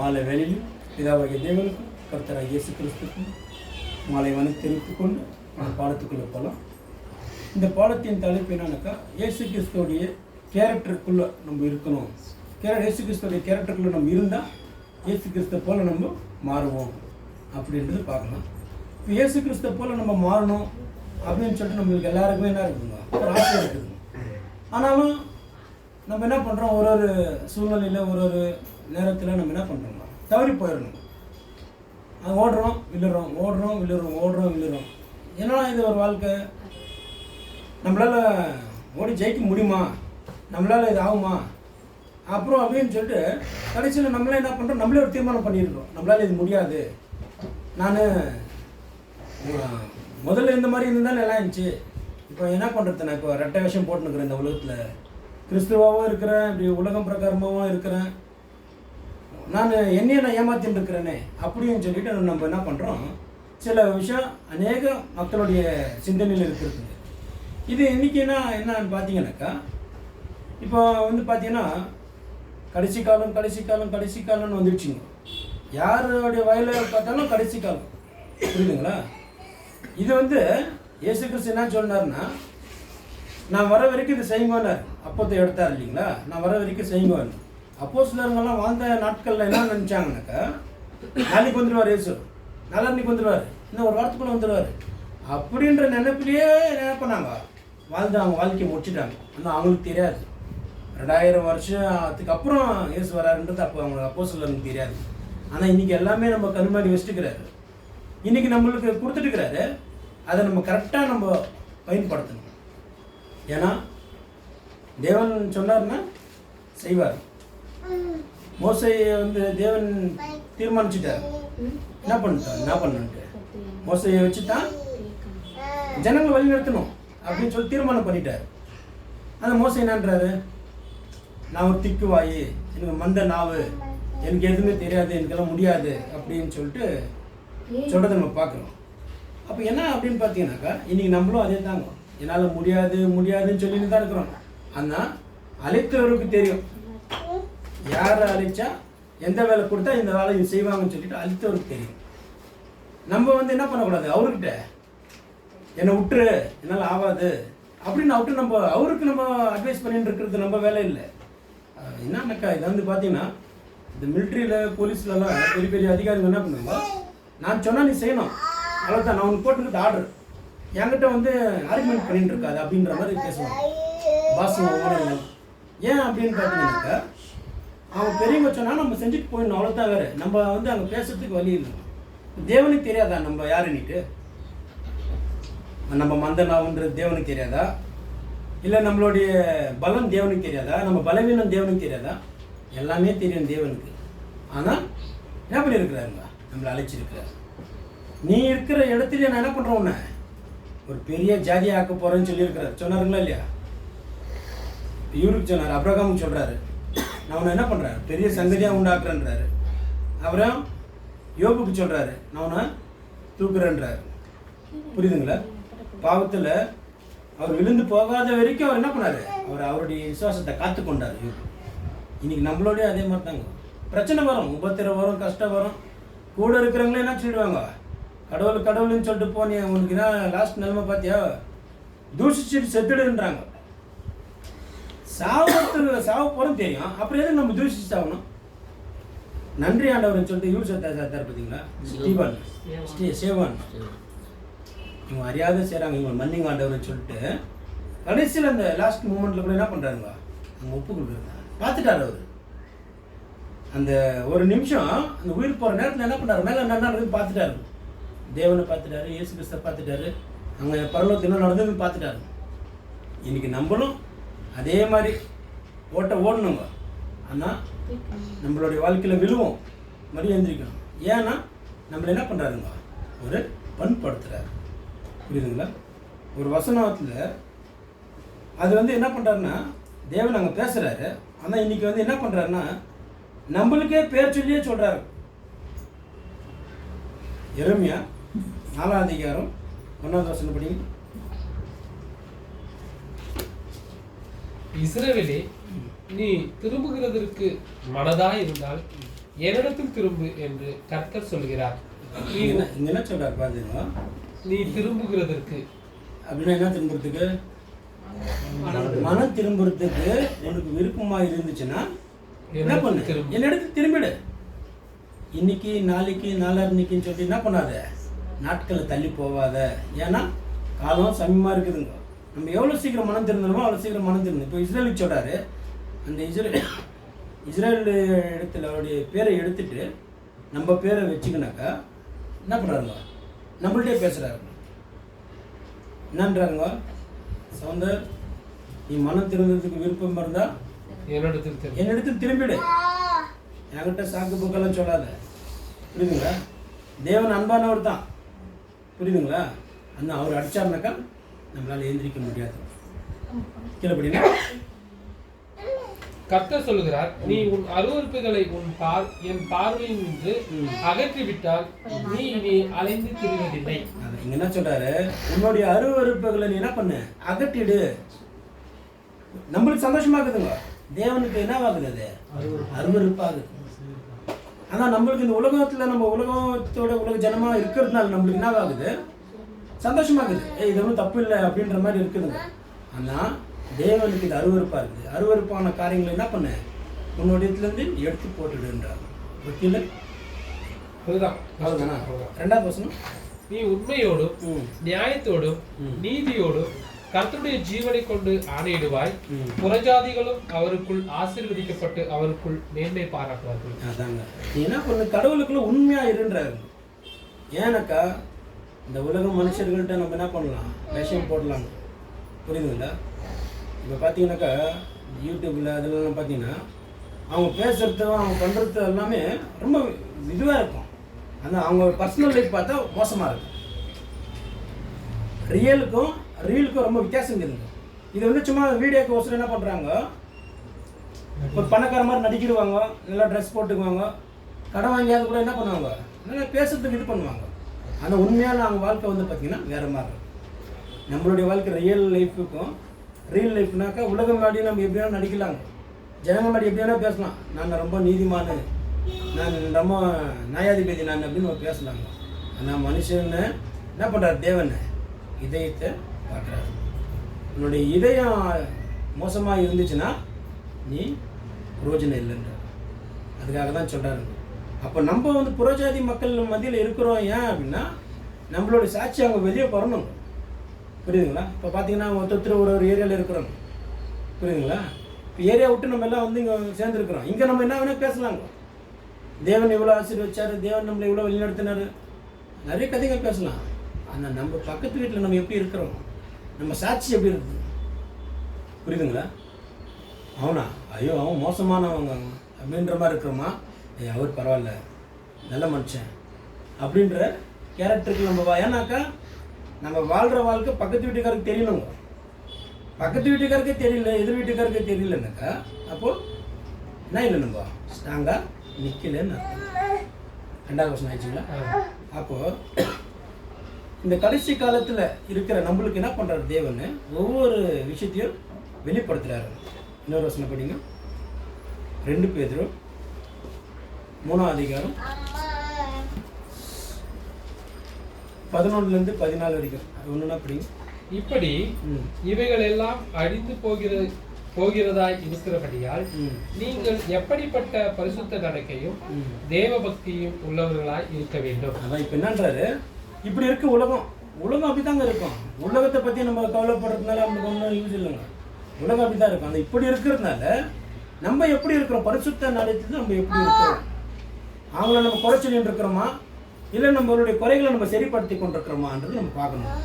மாலை வேளையில் பிதாவாகிய தேவனுக்கும் கர்த்தராகிய இயேசு கிறிஸ்துக்கும் மாலை வணக்கம் தெரிவித்துக் கொண்டு அந்த பாடத்துக்குள்ளே போகலாம். இந்த பாடத்தின் தலைப்பு என்னன்னாக்கா, இயேசு கிறிஸ்துவோடைய கேரக்டருக்குள்ளே நம்ம இருக்கணும். இயேசு கிறிஸ்துவோடைய கேரக்டருக்குள்ளே நம்ம இருந்தால் இயேசு கிறிஸ்துவ போல் நம்ம மாறுவோம் அப்படின்றது பார்க்கலாம். இப்போ இயேசு கிறிஸ்துவ போல் நம்ம மாறணும் அப்படின்னு சொல்லிட்டு நம்மளுக்கு எல்லாருக்குமே என்ன இருக்குதுங்க, ஒரு ஆசை இருக்குதுங்க. ஆனாலும் நம்ம என்ன பண்ணுறோம், ஒரு ஒரு சூழ்நிலையில் ஒரு ஒரு நேரத்தில் நம்ம என்ன பண்ணுறோம்னா தவறி போயிடணும். ஓடுறோம் விழுறோம். என்னன்னா இது ஒரு வாழ்க்கை, நம்மளால் ஓடி ஜெயிக்க முடியுமா, நம்மளால் இது ஆகுமா அப்புறம் அப்படின்னு சொல்லிட்டு கடைசியில் நம்மளே என்ன பண்ணுறோம், நம்மளே ஒரு தீர்மானம் பண்ணியிருக்கோம், நம்மளால் இது முடியாது. நான் முதல்ல இந்த மாதிரி இருந்தாலும் எல்லாம் இருந்துச்சு, இப்போ என்ன பண்ணுறது, நான் இப்போ ரெட்டை வேஷம் போட்டுனுக்கிறேன் இந்த உலகத்தில், கிறிஸ்துவாகவும் இருக்கிறேன், இப்படி உலகம் பிரகாரமாகவும் இருக்கிறேன், நான் என்னையே நான் ஏமாத்தின்னு இருக்கிறேனே அப்படின்னு சொல்லிட்டு நம்ம என்ன பண்ணுறோம், சில விஷயம் அநேக மக்களுடைய சிந்தனையில் இருக்கிறது. இது இன்றைக்கினா என்னன்னு பார்த்தீங்கன்னாக்கா, இப்போ வந்து பார்த்தீங்கன்னா கடைசி காலம்னு வந்துடுச்சுங்க. யாருடைய வயலில் பார்த்தாலும் கடைசி காலம், புரியுதுங்களா? இது வந்து இயேசு கிறிஸ்து என்ன சொன்னார்னா, நான் வர வரைக்கும் இது செய்யுங்கன்னார். அப்போத்தை எடுத்தார் இல்லைங்களா, நான் வர வரைக்கும் செய்யுங்கன்னு. அப்போஸ்தலர்கள்லாம் வாழ்ந்த நாட்களில் என்ன நினச்சாங்கனாக்கா, நாளைக்கு வந்துடுவார் இயேசு, நாளைக்கு வந்துடுவார், இன்னும் ஒரு வாரத்துக்குள்ளே வந்துடுவார் அப்படின்ற நினைப்பிலேயே என்ன பண்ணாங்க, அவங்க வாழ்க்கையை முடிச்சுட்டாங்க. ஆனால் அவங்களுக்கு தெரியாது 2000 வருஷத்துக்கு அப்புறம் இயேசு வராருன்றது அப்போ அவங்களுக்கு அப்போஸ்தலர்களுக்கு தெரியாது. ஆனால் இன்றைக்கி எல்லாமே நம்ம கண்மாடி வச்சுட்டுக்கிறாரு, இன்றைக்கி நம்மளுக்கு கொடுத்துட்டுக்கிறாரு. அதை நம்ம கரெக்டாக நம்ம பயன்படுத்தணும். ஏன்னா தேவன் சொன்னார்னா செய்வார். மோசையை வந்து தேவன் தீர்மானிச்சுட்டார், என்ன பண்ணுன்ட்டு மோசையை வச்சுட்டான், ஜனங்களை வழி நடத்தணும் அப்படின்னு சொல்லி தீர்மானம் பண்ணிட்டார். அந்த மோசை என்னன்றாரு, நான் ஒரு திக்கு வாயி, எனக்கு மந்த நாவு, எனக்கு எதுவுமே தெரியாது, எனக்கெல்லாம் முடியாது அப்படின்னு சொல்லிட்டு சொல்கிறத நம்ம பார்க்குறோம். அப்போ என்ன அப்படின்னு பார்த்தீங்கன்னாக்கா, இன்றைக்கி நம்மளும் அதே தாங்க, என்னால் முடியாதுன்னு சொல்லிட்டு தான் இருக்கிறோம். ஆனால் அழைத்தவருக்கு தெரியும், யாரை அழைச்சா எந்த வேலை கொடுத்தா இந்த வேலையை செய்வாங்கன்னு சொல்லிட்டு அழைத்தவருக்கு தெரியும். நம்ம வந்து என்ன பண்ணக்கூடாது, அவர்கிட்ட என்னை விட்டுரு, என்னால் ஆகாது அப்படின்னு விட்டு நம்ம அவருக்கு நம்ம அட்வைஸ் பண்ணிட்டு இருக்கிறது நம்ம வேலை இல்லை. என்னன்னாக்கா, இதை வந்து பார்த்தீங்கன்னா இந்த மிலிட்ரியில் போலீஸ்லலாம் பெரிய பெரிய அதிகாரிகள் என்ன பண்ணுவாங்க, நான் சொன்னால் நீ செய்யணும், அவ்வளோதான், நான் உனக்கு போட்டுக்கிறது ஆர்டர், என்கிட்ட வந்து ஆர்குமெண்ட் பண்ணிட்டு இருக்காது அப்படின்ற மாதிரி பேசுவாங்க பாசுங்க ஓனர்கள். ஏன் அப்படின்னு பார்த்தீங்கன்னாக்கா, அவன் பெரியவங்க சொன்னால் நம்ம செஞ்சுட்டு போயிடணும், அவ்வளோதான். வேறு நம்ம வந்து அங்கே பேசுறதுக்கு வழி இல்லை. தேவனுக்கு தெரியாதா நம்ம யாருன்னுட்டு, நம்ம மந்தனாவுன்றது தேவனுக்கு தெரியாதா, இல்லை நம்மளுடைய பலம் தேவனுக்கு தெரியாதா, நம்ம பலவீனம் தேவனுக்கு தெரியாதா? எல்லாமே தெரியும் தேவனுக்கு. ஆனால் என்ன பண்ணியிருக்கிறாருங்க, நம்மளை அழைச்சிருக்கிறார். நீ இருக்கிற இடத்துல நான் என்ன பண்ணுறேன், உன்னை ஒரு பெரிய ஜாதியாக ஆக்க போகிறேன்னு சொல்லியிருக்கிறார். சொன்னாருங்களா இல்லையா? இவருக்கு சொன்னார், அப்ரகாமுக்கு சொல்கிறாரு, நான் உன்னை என்ன பண்ணுறேன், பெரிய சங்கதியாக உண்டாக்குறேன்றாரு. அப்புறம் யோபுக்கு சொல்கிறாரு, நான் உன்னை தூக்குறேன்றாரு. புரியுதுங்களா? பாவத்தில் அவர் விழுந்து போகாத வரைக்கும் அவர் என்ன பண்ணார், அவருடைய விசுவாசத்தை காத்து கொண்டார் யோபு. இன்றைக்கி நம்மளோடய அதே மாதிரி தாங்க, பிரச்சனை வரும், உபத்திரம் வரும், கஷ்டம் வரும். கூட இருக்கிறவங்களே என்ன சொல்லிடுவாங்க, கடவுள்னு சொல்லிட்டு போனே, உனக்கு என்ன லாஸ்ட் நிலைமை பார்த்தியா, தூஷிச்சுட்டு செத்துடுன்றாங்க. சாவு போகிறோம் தெரியும், அப்புறம் எதுக்கு நம்ம தூஷிச்சு சாகணும்? நன்றி ஆண்டவர்னு சொல்லிட்டு இவர் சார் பார்த்தீங்களா, சேவான், இவங்க அறியாத செய்கிறாங்க, இவங்க மன்னிங்க ஆண்டவர்னு சொல்லிட்டு கடைசியில் அந்த லாஸ்ட் மூமெண்ட்டில் கூட என்ன பண்ணுறாருங்க, அவங்க ஒப்பு கொடுக்குறாங்க. பார்த்துட்டார் அவர் அந்த ஒரு நிமிஷம், அந்த உயிர் போகிற நேரத்தில் என்ன பண்ணார், மேலே என்ன நடந்தது பார்த்துட்டாரு, தேவனை பார்த்துட்டாரு, இயேசு கிறிஸ்துவை பார்த்துட்டாரு, அங்கே பரலோகத்தில் என்ன நடந்ததுன்னு பார்த்துட்டாரு. இன்றைக்கி நம்மளும் அதே மாதிரி ஓடணுங்க. ஆனால் நம்மளுடைய வாழ்க்கையில் விழுவோம், மறுபடியும் எழுந்திரிக்கணும். ஏன்னா நம்மளை என்ன பண்ணுறாருங்க, ஒரு பண்படுத்துகிறார். புரியுதுங்களா? ஒரு வசனத்தில் அது வந்து என்ன பண்ணுறாருன்னா, தேவன் அங்கே பேசுகிறாரு. ஆனால் இன்றைக்கி வந்து என்ன பண்ணுறாருன்னா, நம்மளுக்கே பேர் சொல்லியே சொல்கிறாரு. எரேமியா 4ஆம் அதிகாரம் 1ஆவது வசனம் படிங்க. இஸ்ரவேலே, நீ திரும்புகிறதற்கு மனதாய் இருந்தால் என்னிடத்தில் திரும்பு என்று கர்த்தர் சொல்கிறார். இங்க என்ன சொல்றாரு பாத்தீங்களா? நீ திரும்புகிறதற்கு அப்படின்னா என்ன திரும்புறதுக்கு? மனம் திரும்புறதுக்கு உனக்கு விருப்பமா இருந்துச்சுன்னா என்ன பண்ணு? என்னிடத்துல திரும்பிடு. இன்னைக்கு நாளைக்கு நாளான்னைக்குன்னு சொல்லிட்டு என்ன பண்ணாத, நாட்களை தள்ளி போவாத. ஏன்னா காலம் சமயமா இருக்குதுங்க. நம்ம எவ்வளோ சீக்கிரம் மனம் திருந்தணுமோ அவ்வளோ சீக்கிரம் மனம் திருந்தணும். இப்போ இஸ்ரேலுக்கு சொல்றாரு, அந்த இஸ்ரேல் இடத்துல அவருடைய பேரை எடுத்துட்டு நம்ம பேரை வச்சுக்கினாக்கா என்ன பண்ணுறாருங்க? நம்மள்டே பேசுகிறாருங்க. என்னன்றாருங்க? சவுந்தர், நீ மனம் திருந்ததுக்கு விருப்பம் இருந்தால் என்னிடத்தில் திரும்பிடு. என்கிட்ட சாக்கு போக்கெல்லாம் சொல்லாத. புரியுதுங்களா? தேவன் அன்பானவர் தான். புரியுதுங்களா? அந்த அவர் அடிச்சாருனாக்கா நம்மளால எழுந்திரிக்க முடியாது. கீழே கர்த்தர் சொல்லுகிறார், நீ உன் அருவருப்புகளை என் பார்வையில் நின்று அகற்றிவிட்டால் நீ இனி அலைந்து திரிவதில்லை. இங்க என்ன சொல்றாரு? உன்னுடைய அருவருப்புகளை நீ என்ன பண்ணு? அகற்றிடு. நம்மளுக்கு சந்தோஷமா இருக்குதுங்க. தேவனுக்கு என்னவாகுது? அது அருவருப்பாகுது. ஆனா நம்மளுக்கு இந்த உலகத்துல நம்ம உலகத்தோட உலக ஜனமா இருக்கிறதுனால நம்மளுக்கு என்னவாகுது? சந்தோஷமாகுது. இது ஒன்றும் தப்பு இல்லை அப்படின்ற மாதிரி இருக்குதுங்க. ஆனா தேவனுக்கு இது அருவருப்பா இருக்குது. அருவருப்பான காரியங்களை என்ன பண்ண? உன்னுடைய இடத்துலேருந்து எடுத்து போட்டுடுன்றார். வக்கீல அதுதானா? 2வது வசனம், நீ உண்மையோடும் நியாயத்தோடும் நீதியோடும் கர்த்தருடைய ஜீவனை கொண்டு ஆணையிடுவாய். புறஜாதிகளும் அவருக்குள் ஆசீர்வதிக்கப்பட்டு அவருக்குள் மேன்மை பாராட்டுவார்கள். அதாங்க நீ என்ன பண்ணு? கடவுளுக்குள்ள உண்மையா இருன்றாரு. ஏன்னாக்கா இந்த உலக மனுஷர்கள்ட்ட நம்ம என்ன பண்ணலாம்? விஷயம் போடலாம். புரியுதுங்களா? இப்போ பார்த்தீங்கன்னாக்கா யூடியூப்பில் அதெல்லாம் பார்த்தீங்கன்னா அவங்க பேசுகிறது அவங்க பண்ணுறது எல்லாமே ரொம்ப இதுவாக இருக்கும். ஆனால் அவங்க பர்சனல் லைஃப் பார்த்தா மோசமாக இருக்கும். ரீலுக்கும் ரொம்ப வித்தியாசம் இருக்குதுங்க. இது வந்து சும்மா வீடியோக்கு ஒசரம் என்ன பண்ணுறாங்க, ஒரு பணக்கார மாதிரி நடிக்கிடுவாங்க, நல்லா ட்ரெஸ் போட்டுக்குவாங்க, கடன் வாங்கியாவது கூட என்ன பண்ணுவாங்க, நல்லா பேசுறதுக்கு இது பண்ணுவாங்க. ஆனால் உண்மையான அவங்க வாழ்க்கை வந்து பார்த்திங்கன்னா வேறு மாதிரி இருக்கும். நம்மளுடைய வாழ்க்கை ரியல் லைஃப்னாக்கா உலகம் முன்னாடி நம்ம எப்படியா நடிக்கலாங்க, ஜனங்க முன்னாடி எப்படியானா பேசலாம். நான் ரொம்ப நீதிமானு, நான் ரொம்ப நியாயாதிபதி நான் அப்படின்னு நம்ம பேசலாங்க. ஆனால் மனுஷன் என்ன பண்ணுறாரு? தேவன் இதயத்தை பார்க்குறாரு. உன்னுடைய இதயம் மோசமாக இருந்துச்சுன்னா நீ புரோஜனம் இல்லைன்றார். அதுக்காக தான் சொல்கிறாரு. அப்போ நம்ம வந்து புறஜாதி மக்கள் மத்தியில் இருக்கிறோம். ஏன் அப்படின்னா நம்மளுடைய சாட்சி அவங்க வெளியே வரணும். புரியுதுங்களா? இப்போ பார்த்தீங்கன்னா ஒருத்தர் ஒரு ஏரியாவில் இருக்கிறோம். புரியுதுங்களா? இப்போ ஏரியா விட்டு நம்ம எல்லாம் வந்து இங்கே சேர்ந்துருக்குறோம். இங்கே நம்ம என்ன வேணால் பேசலாங்க. தேவன் இவ்வளோ ஆசீர்வதிச்சார், தேவன் நம்மளை இவ்வளோ வழிநடத்தினார், நிறைய கதைகள் பேசலாம். ஆனால் நம்ம பக்கத்து வீட்டில் நம்ம எப்படி இருக்கிறோம், நம்ம சாட்சி எப்படி இருக்குது? புரியுதுங்களா? அவன் மோசமானவங்க அப்படின்ற மாதிரி இருக்கிறோமா? அவர் பரவாயில்ல, நல்ல மனுஷன் அப்படின்ற கேரக்டருக்கு நம்ம ஏன்னாக்கா நம்ம வாழ்கிற வாழ்க்கை பக்கத்து வீட்டுக்காருக்கு தெரியணுங்க. பக்கத்து வீட்டுக்காருக்கே தெரியல, எதிர் வீட்டுக்காருக்கே தெரியலன்னாக்கா அப்போது என்ன இல்லை, நம்ம ஸ்ட்ராங்காக நிற்கலன்னு. 2வது வருஷம் ஆயிடுச்சுங்களா? அப்போது இந்த கடைசி காலத்தில் இருக்கிற நம்மளுக்கு என்ன பண்ணுறாரு? தேவன் ஒவ்வொரு விஷயத்தையும் வெளிப்படுத்துகிறாரு. இன்னொரு வசனம் படிங்க. 2 பேதுரு 3ஆம் அதிகாரம் 11 14 வரைக்கும். அது ஒன்றுனா படிங்க. இப்படி இவைகள் எல்லாம் அழிந்து போகிறதாய் இருக்கிறபடியால் நீங்கள் எப்படிப்பட்ட பரிசுத்த நடக்கையும் தேவ பக்தியும் உள்ளவர்களாய் இருக்க வேண்டும். அதான் இப்போ என்னன்றாரு? இப்படி இருக்கு உலகம் அப்படித்தாங்க இருக்கும். உலகத்தை பற்றி நம்ம கவலைப்படுறதுனால நமக்கு ஒன்றும் யூஸ் இல்லைங்க. உலகம் அப்படி தான் இருக்கும். அந்த இப்படி இருக்கிறதுனால நம்ம எப்படி இருக்கிறோம்? பரிசுத்த நடத்தி நம்ம எப்படி இருக்கிறோம்? அவங்கள நம்ம குறை சொல்லிட்டு இருக்கிறோமா, இல்லை நம்மளுடைய குறைகளை நம்ம சரிப்படுத்தி கொண்டிருக்கிறோமான்றது நம்ம பார்க்கணும்.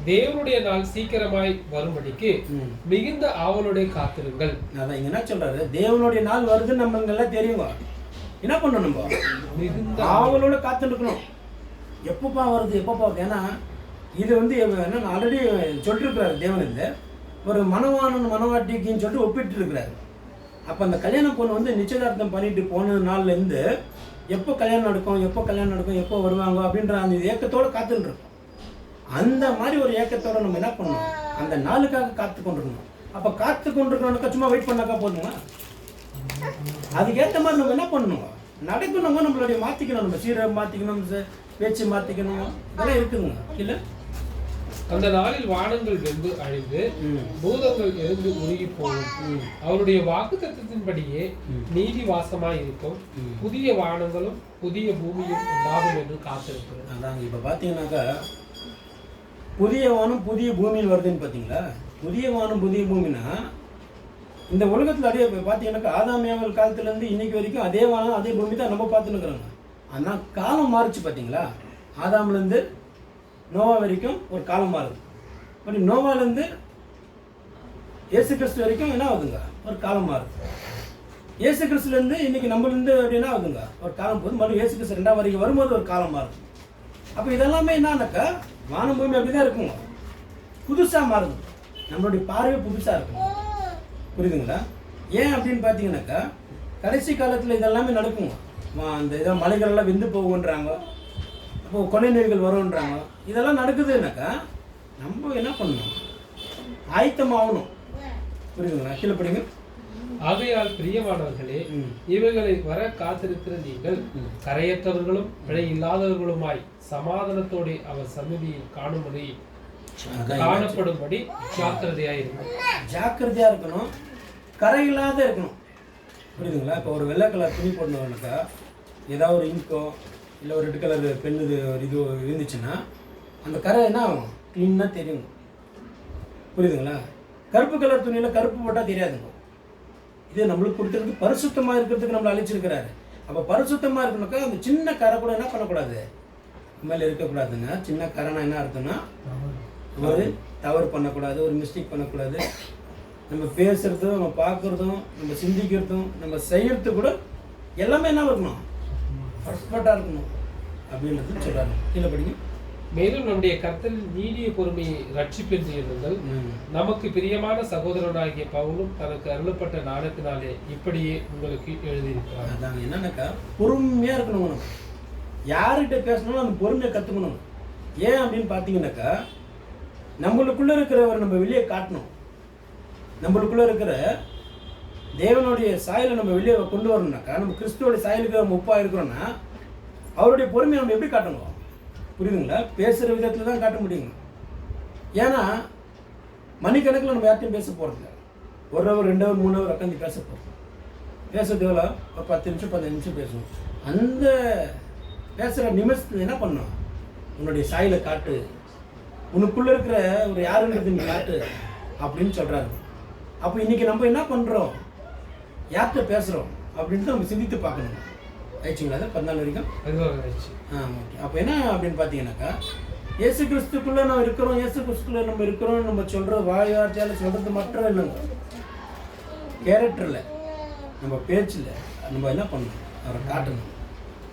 தேவனுடைய நாள் சீக்கிரமாய் வரும்படிக்கு மிகுந்த ஆவலுடைய காத்திருங்கள். அதான் இங்க என்ன சொல்றாரு? தேவனுடைய நாள் வருதுன்னு நம்மளுக்கு எல்லாம் தெரியுங்க. என்ன பண்ணணும்? நம்ம மிகுந்த ஆவலோட காத்துருக்கணும். எப்பப்பா வருது? ஏன்னா இது வந்து என்ன ஆல்ரெடி சொல்லிட்டு இருக்கிறாரு. தேவன் இல்லை ஒரு மனவானன் மனவாட்டிக்குன்னு சொல்லிட்டு ஒப்பிட்டு இருக்கிறாரு. அப்போ அந்த கல்யாண பொண்ணு வந்து நிச்சயதார்த்தம் பண்ணிட்டு போன நாள்லேருந்து எப்போ கல்யாணம் நடக்கும், எப்போ வருவாங்க அப்படின்ற அந்த ஏக்கத்தோடு காத்துட்டு இருக்கோம். அந்த மாதிரி ஒரு ஏக்கத்தோடு நம்ம என்ன பண்ணணும்? அந்த நாளுக்காக காத்து கொண்டிருக்கணும். அப்போ காத்து கொண்டிருக்கணும்னாக்கா சும்மா வெயிட் பண்ணாக்கா போதுங்களா? அதுக்கேற்ற மாதிரி நம்ம என்ன பண்ணணும்? நடக்கணும், நம்மளுடைய மாற்றிக்கணும், நம்ம சீரை மாற்றிக்கணும், பேச்சு மாற்றிக்கணும், இதெல்லாம் இருக்குங்க இல்லை. அந்த நாளில் வானங்கள் வெந்து அழிந்து பூதங்கள் எழுந்து உருகி போகும். அவருடைய வாக்குத்தத்தத்தின்படியே நீதி வாசமாய் இருக்கும். புதிய வானங்களும் புதிய பூமியும் உண்டாகும் என்று காத்திருக்கிறது. அதாங்க இப்போ பார்த்தீங்கன்னாக்கா புதிய வானம் புதிய பூமியில் வருதுன்னு பார்த்தீங்களா. புதிய வானம் புதிய பூமினா இந்த உலகத்தில் அப்படியே பார்த்தீங்கன்னாக்கா ஆதாமியாவல் காலத்துலேருந்து இன்னைக்கு வரைக்கும் அதே வானம் அதே பூமி தான் நம்ம பார்த்துன்னு இருக்கிறோங்க. ஆனால் காலம் மாறிச்சு பார்த்தீங்களா. ஆதாம்லேருந்து நோவா வரைக்கும் ஒரு காலம் மாறுது. அப்படி நோவாலேருந்து இயேசு கிறிஸ்து வரைக்கும் என்ன ஆகுதுங்க, ஒரு காலம் மாறுது. இயேசு கிறிஸ்துலேருந்து இன்னைக்கு நம்மலேருந்து அப்படின்னா ஆகுதுங்க ஒரு காலம் போகுது. மறுபடியும் இயேசு கிறிஸ்து 2ஆம் வரைக்கும் வரும்போது ஒரு காலம் மாறுது. அப்போ இதெல்லாமே என்னன்னாக்கா வானம் பூமி அப்படி தான் இருக்குங்க, புதுசாக மாறுது. நம்மளுடைய பார்வை புதுசாக இருக்கும். புரியுதுங்களா? ஏன் அப்படின்னு பார்த்தீங்கன்னாக்கா கடைசி காலத்தில் இதெல்லாமே நடக்குங்க. அந்த இதெல்லாம் மலைகளெல்லாம் வெந்து போகுன்றாங்க, அப்போது கொலை நோய்கள் வரும்ன்றாங்க. இதெல்லாம் நடக்குதுன்னாக்கா நம்ம என்ன பண்ணணும், ஆயத்தமாகணும். புரியுதுங்களா? கீழே படிங்க. ஆகையால் பிரியமானவர்களே, இவைகளை வர காத்திருக்கிற நீங்கள் கரையற்றவர்களும் பிழை இல்லாதவர்களுமாய் சமாதானத்தோடு அவர் சந்நிதியில் காணப்படும்படி ஜாக்கிரதையா இருக்கணும், கரை இல்லாத இருக்கணும். புரியுதுங்களா? இப்போ ஒரு வெள்ளை கலர் துணி போடணும்னாக்கா ஏதாவது ஒரு இங்கோ இல்லை ஒரு ரெட் கலர் பெண்ணு இது இருந்துச்சுன்னா அந்த கரை என்ன ஆகும், க்ளீனாக தெரியும். புரியுதுங்களா? கருப்பு கலர் துணியில் கருப்பு போட்டால் தெரியாதுங்க. இது நம்மளுக்கு கொடுத்துருக்கு பரிசுத்தமாக இருக்கிறதுக்கு நம்மளை அழைச்சிருக்கிறாரு. அப்போ பரிசுத்தமாக இருக்கணுக்கா அந்த சின்ன கரை கூட என்ன பண்ணக்கூடாது, மேலே இருக்கக்கூடாதுங்க. சின்ன கரைனா என்ன அர்த்தம்னா ஒரு தவறு பண்ணக்கூடாது, ஒரு மிஸ்டேக் பண்ணக்கூடாது. நம்ம பேசுகிறதும் நம்ம பார்க்குறதும் நம்ம சிந்திக்கிறதும் நம்ம செய்யறது கூட எல்லாமே என்ன இருக்கணும், பர்ஃபெக்டாக இருக்கணும் அப்படின்றது சொல்கிறாங்க. கீழே படிங்க. மேலும் நம்முடைய கர்த்தரின் நீடிய பொறுமையை ரட்சிப்பென்று எண்ணுங்கள். நமக்கு பிரியமான சகோதரனாகிய பவுலும் தனக்கு அருளப்பட்ட நாணத்தினாலே இப்படியே உங்களுக்கு எழுதியிருக்கிறார். அதாங்க என்னன்னாக்கா பொறுமையாக இருக்கணும். நம்ம யார்கிட்ட பேசணும்னு அந்த பொறுமையை கற்றுக்கணும். ஏன் அப்படின்னு பார்த்தீங்கன்னாக்கா நம்மளுக்குள்ளே இருக்கிறவர் நம்ம வெளியே காட்டணும். நம்மளுக்குள்ளே இருக்கிற தேவனுடைய சாயலை நம்ம வெளியே கொண்டு வரணும்னாக்கா நம்ம கிறிஸ்துவோடைய சாயலுக்கு நம்ம ஒப்பாக இருக்கிறோன்னா அவருடைய பொறுமையை நம்ம எப்படி காட்டணும், புரியுதுங்களா? பேசுகிற விதத்தில் தான் காட்ட முடியுங்க. ஏன்னா மணிக்கணக்கில் நம்ம யார்ட்டையும் பேச போகிறதில்ல. 1 ஹவர் 2 ஹவர் 3 ஹவர் உட்காந்து பேச போகிறோம். பேசுறது எவ்வளோ, ஒரு 10 நிமிஷம் 15 நிமிஷம் பேசணும். அந்த பேசுகிற நிமிஷத்தில் என்ன பண்ணணும், உன்னுடைய சாயலை காட்டு, உனக்குள்ளே இருக்கிற ஒரு யாருன்றது நீ காட்டு அப்படின்னு சொல்கிறாரு. அப்போ இன்றைக்கி நம்ம என்ன பண்ணுறோம், யார்கிட்ட பேசுகிறோம் அப்படின்ட்டு நம்ம சிந்தித்து பார்க்கணும். ஆயிடுச்சுங்களா? அது 14 வரைக்கும் ஆயிடுச்சு. ஓகே. அப்போ என்ன அப்படின்னு பார்த்தீங்கன்னாக்கா இயேசு கிறிஸ்துக்குள்ளே நம்ம இருக்கிறோம், இயேசு கிறிஸ்துக்குள்ளே நம்ம இருக்கிறோம். நம்ம சொல்கிற வாயாற்றியால் சொல்கிறது மட்டும் இல்லைங்க, கேரக்டரில் நம்ம பேச்சில் நம்ம என்ன பண்ணணும், அவரை காட்டணும்.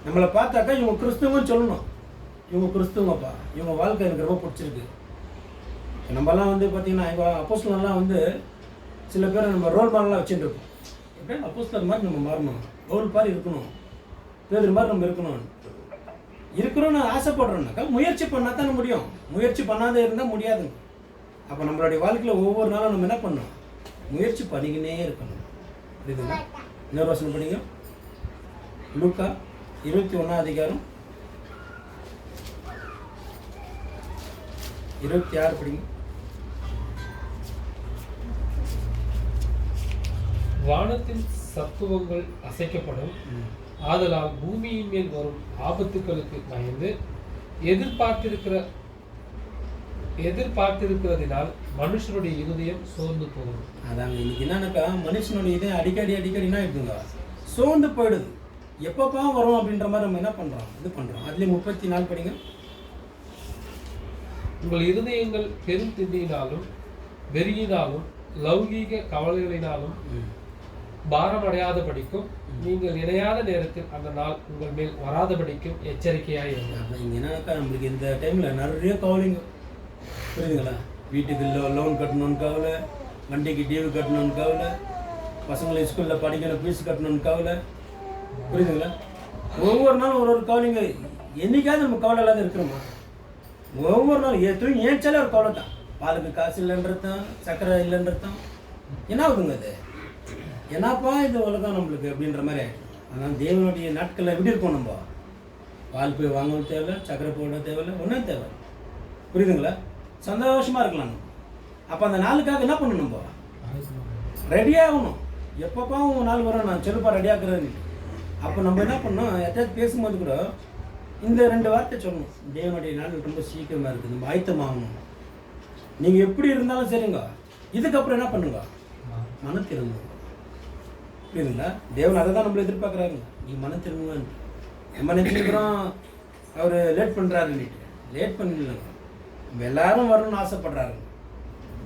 நம்மளை பார்த்தாக்கா இவங்க கிறிஸ்துவன்னு சொல்லணும், இவங்க கிறிஸ்துவங்கப்பா, இவங்க வாழ்க்கை எனக்கு ரொம்ப பிடிச்சிருக்கு. நம்மலாம் வந்து பார்த்தீங்கன்னா இப்போ அப்போஸ்தலர்லாம் வந்து சில பேர் நம்ம ரோல் மாடலாம் வச்சுட்டு இருக்கோம். ஓகே, அப்போஸ்தலர் மாதிரி நம்ம மாறணும், ரோல் மாதிரி இருக்கணும், பேதர் மாதிரி நம்ம இருக்கிறோன்னு ஆசைப்படுறோம்னாக்கா முயற்சி பண்ணால் தானே முடியும். முயற்சி பண்ணாத இருந்தால் முடியாதுங்க. அப்போ நம்மளுடைய வாழ்க்கையில் ஒவ்வொரு நாளும் நம்ம என்ன பண்ணணும், முயற்சி பண்ணிக்கினே இருக்கணும். புரியுதுங்களா? இன்னொரு வசனம் படிங்க. லூக்கா 21ஆம் அதிகாரம் 26 படிங்க. வானத்தின் சத்துவங்கள் அசைக்கப்படும். ஆதலால் பூமியின் மேல் வரும் ஆபத்துக்களுக்கு பயந்து எதிர்பார்த்திருக்கிறதினால் மனுஷனுடைய இருதயம் சோர்ந்து போகும். அதாங்க இன்னைக்கு என்னன்னாக்கா மனுஷனுடைய இதயம் அடிக்கடி என்ன இருக்குங்க, சோர்ந்து போயிடுது. எப்பப்பா வரும் அப்படின்ற மாதிரி நம்ம என்ன பண்ணுறோம், இது பண்ணுறோம். அதுலேயும் 34 படிங்க. உங்கள் இருதயங்கள் பெரும் திண்டியினாலும் வெறியினாலும் லௌகீக கவலைகளினாலும் பாரமடையாத படிக்கும் நீங்கள் இணையாத நேரத்தில் அந்த நாள் உங்கள் மேல் வராத படிக்கும் எச்சரிக்கையாக இருக்கும். இங்கே என்னக்கா நம்மளுக்கு இந்த டைமில் நிறைய கவலைங்க, புரியுதுங்களா? வீட்டுக்கு லோன் கட்டணும்னு கவலை, வண்டிக்கு டியூ கட்டணும்னு கவலை, பசங்களை ஸ்கூலில் படிக்கணும் ஃபீஸ் கட்டணும்னு கவலை, புரியுதுங்களா? ஒவ்வொரு நாளும் ஒரு கவலைங்க. என்னைக்காவது நம்ம கவலை இல்லாத இருக்கிறோமா? ஒவ்வொரு நாளும் தூங்கி ஏன்ச்சாலே ஒரு கவலை தான். பாலுக்கு காசு இல்லைன்றதான், சக்கரை இல்லைன்றதான் என்ன ஆகுதுங்க அது, என்னப்பா இது உலகம் நம்மளுக்கு அப்படின்ற மாதிரி ஆகிடும். ஆனால் தேவனுடைய நாட்களில் எப்படி இருக்கோம் நம்ம? பால் போய் வாங்கவும் தேவையில்லை, சக்கரை போட தேவையில்லை, ஒன்றும் தேவை. புரியுதுங்களா? சந்தோஷமாக இருக்கலாம் நம்ம. அப்போ அந்த நாளுக்காக என்ன பண்ணணும்? நம்ம ரெடியாகணும். எப்பப்போ உங்கள் நாள் வரும், நான் செல்லுப்பா ரெடியாக்குறேன்னு. அப்போ நம்ம என்ன பண்ணணும்? யார்ட்டாவது பேசும்போது கூட இந்த 2 வார்த்தை சொல்லணும். தேவனுடைய நாள் ரொம்ப சீக்கிரமாக இருக்குது, நம்ம ஆயத்தமாகணும். நீங்கள் எப்படி இருந்தாலும் சரிங்க, இதுக்கப்புறம் என்ன பண்ணுங்க? மனம் திரும்புங்க. புரியுதுங்களா? தேவன் அதை தான் நம்மளை எதிர்பார்க்குறாருங்க. நீ மனம் திரும்புங்கன்னு. நம்ம நினைச்சுக்கிறோம் அவர் லேட் பண்ணுறாருன்னு. லேட் பண்ணிடலங்க. நம்ம எல்லாரும் வரணும்னு ஆசைப்படுறாருங்க.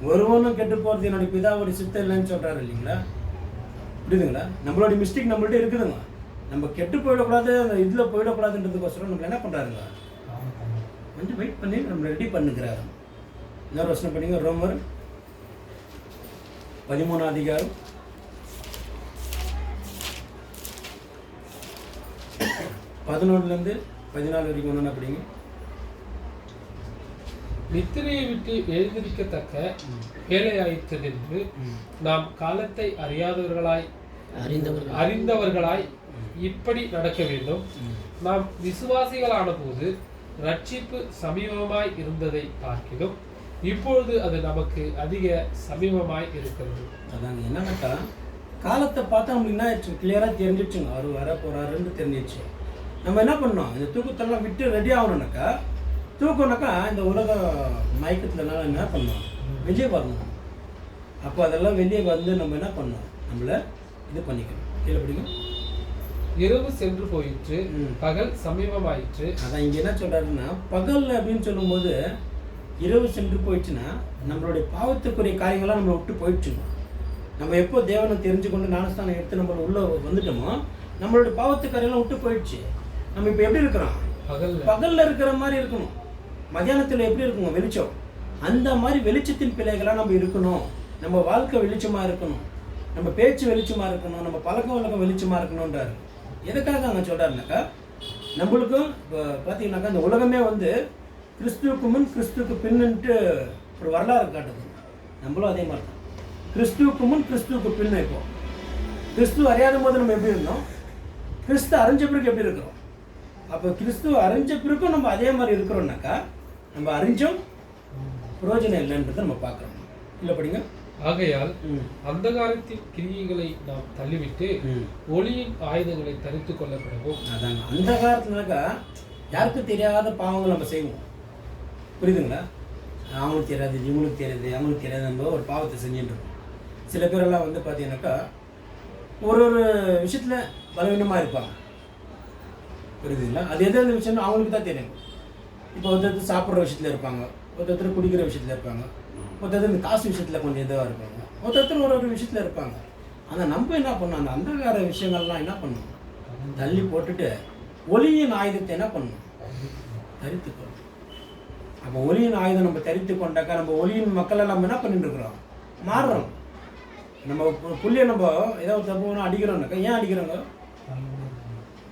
ஒருவனும் கெட்டு போகிறது என்னுடைய பிதாவுடைய சித்தம் இல்லைன்னு சொல்கிறாரு இல்லைங்களா? புரியுதுங்களா? நம்மளுடைய மிஸ்டேக் நம்மள்ட்ட இருக்குதுங்க. நம்ம கெட்டு போயிடக்கூடாது, அந்த இதில் போயிடக்கூடாதுன்றதுக்கோசரம் நம்மளை என்ன பண்ணுறாருங்க? கொஞ்சம் வெயிட் பண்ணி நம்ம ரெடி பண்ணுகிறாரு. இன்னொரு வசனம் படிங்க. ரோமர் 13 அதிகாரம் 11 14 வரைக்கும் ஒன்று படிங்க. நித்திரையை விட்டு எழுந்திருக்கத்தக்க வேலையாயிற்றதென்று நாம் காலத்தை அறிந்தவர்களாய் இப்படி நடக்க வேண்டும். நாம் விசுவாசிகளான போது ரட்சிப்பு சமீபமாய் இருந்ததை பார்க்கிறோம், இப்பொழுது அது நமக்கு அதிக சமீபமாய் இருக்கிறது. அதாங்க என்னன்னாக்கா, காலத்தை பார்த்தா நம்மளுக்கு என்ன ஆயிடுச்சு? கிளியராக தெரிஞ்சிடுச்சுங்க. அவர் வர போகிறாருன்னு தெரிஞ்சிடுச்சு. நம்ம என்ன பண்ணோம்? இந்த தூக்கத்தெல்லாம் விட்டு ரெடி ஆகணும்னாக்கா, தூக்கம்னாக்கா இந்த உலக மயக்கத்துலனால என்ன பண்ணோம்? வெளியே வரணும். அப்போ அதெல்லாம் வெளியே வந்து நம்ம என்ன பண்ணோம்? நம்மளை இது பண்ணிக்கணும். கீழே பிடிக்கும். இரவு சென்று போயிற்று, பகல் சமீபமாயிற்று. அதான் இங்கே என்ன சொல்கிறாருன்னா, பகல் அப்படின்னு சொல்லும்போது இரவு சென்று போயிடுச்சுன்னா நம்மளுடைய பாவத்துக்குரிய காரியங்கள்லாம் நம்மளை விட்டு போயிடுச்சுங்க. நம்ம எப்போ தேவனை தெரிஞ்சு கொண்டு ஞானஸ்தானம் எடுத்து நம்மளை உள்ளே வந்துட்டோமோ நம்மளுடைய பாவத்து காரியெல்லாம் விட்டு போயிடுச்சு. நம்ம இப்போ எப்படி இருக்கிறோம்? பகலில் இருக்கிற மாதிரி இருக்கணும். மத்தியானத்தில் எப்படி இருக்குங்க? வெளிச்சம். அந்த மாதிரி வெளிச்சத்தின் பிள்ளைகளாக நம்ம இருக்கணும். நம்ம வாழ்க்கை வெளிச்சமாக இருக்கணும், நம்ம பேச்சு வெளிச்சமாக இருக்கணும், நம்ம பழக்க வழக்கம் வெளிச்சமாக இருக்கணுன்றாரு. எதுக்காக அங்கே சொல்கிறாருனாக்கா, நம்மளுக்கும் இப்போ பார்த்தீங்கன்னாக்கா இந்த உலகமே வந்து கிறிஸ்துவுக்கு முன் கிறிஸ்துவுக்கு பின்னுன்ட்டு ஒரு வரலாறு காட்டுது. நம்மளும் அதே மாதிரி தான். கிறிஸ்துவுக்கு முன் கிறிஸ்துவுக்கு பின்னு. இப்போ கிறிஸ்துவ அறியாத போது நம்ம எப்படி இருந்தோம், கிறிஸ்து அறிஞ்ச பிறகு எப்படி இருக்கிறோம். அப்போ கிறிஸ்துவ அறிஞ்ச பிறகும் நம்ம அதே மாதிரி இருக்கிறோம்னாக்கா நம்ம அறிஞ்சோம் பிரயோஜனம் இல்லைன்றதை நம்ம பார்க்குறோம். இல்லை படிங்க. ஆகையால் அந்தகாரத்தின் கிரியைகளை நாம் தள்ளிவிட்டு ஒளியின் ஆயுதங்களை தரித்துக் கொள்ளப்படவும். அதாங்க அந்த காலத்துலனாக்கா யாருக்கும் தெரியாத பாவங்கள் நம்ம செய்வோம். புரியுதுங்களா? அவங்களுக்கு தெரியாது, இவங்களுக்கு தெரியாது, அவங்களுக்கு தெரியாது, நம்ம ஒரு பாவத்தை செஞ்சுட்டு இருக்கோம். சில பேரெல்லாம் வந்து பார்த்தீங்கன்னாக்கா ஒரு விஷயத்தில் பலவீனமாக இருப்பாங்க. புரியுதுங்களா? அது எது விஷயம்னு அவங்களுக்கு தான் தெரியும். இப்போ ஒருத்தர் சாப்பிட்ற விஷயத்தில் இருப்பாங்க, ஒருத்தர் குடிக்கிற விஷயத்தில் இருப்பாங்க, ஒருத்தர் இந்த காசு விஷயத்தில் கொஞ்சம் இதுவாக இருப்பாங்க, ஒருத்தர் ஒரு விஷயத்தில் இருப்பாங்க. ஆனால் நம்ம என்ன பண்ணோம்? அந்த அந்தகார விஷயங்கள்லாம் என்ன பண்ணணும்? தள்ளி போட்டுட்டு ஒளியின் ஆயுதத்தை என்ன பண்ணணும்? தரித்து கொள்ளணும். அப்போ ஒளியின் ஆயுதம் நம்ம தரித்து கொண்டாக்கா நம்ம ஒளியின் மக்களை நம்ம என்ன பண்ணிட்டு இருக்கிறோம்? மாறுறோம். நம்ம புள்ளியை நம்ம ஏதாவது தப்பு அடிக்கிறோம்னாக்கா, ஏன் அடிக்கிறோங்க?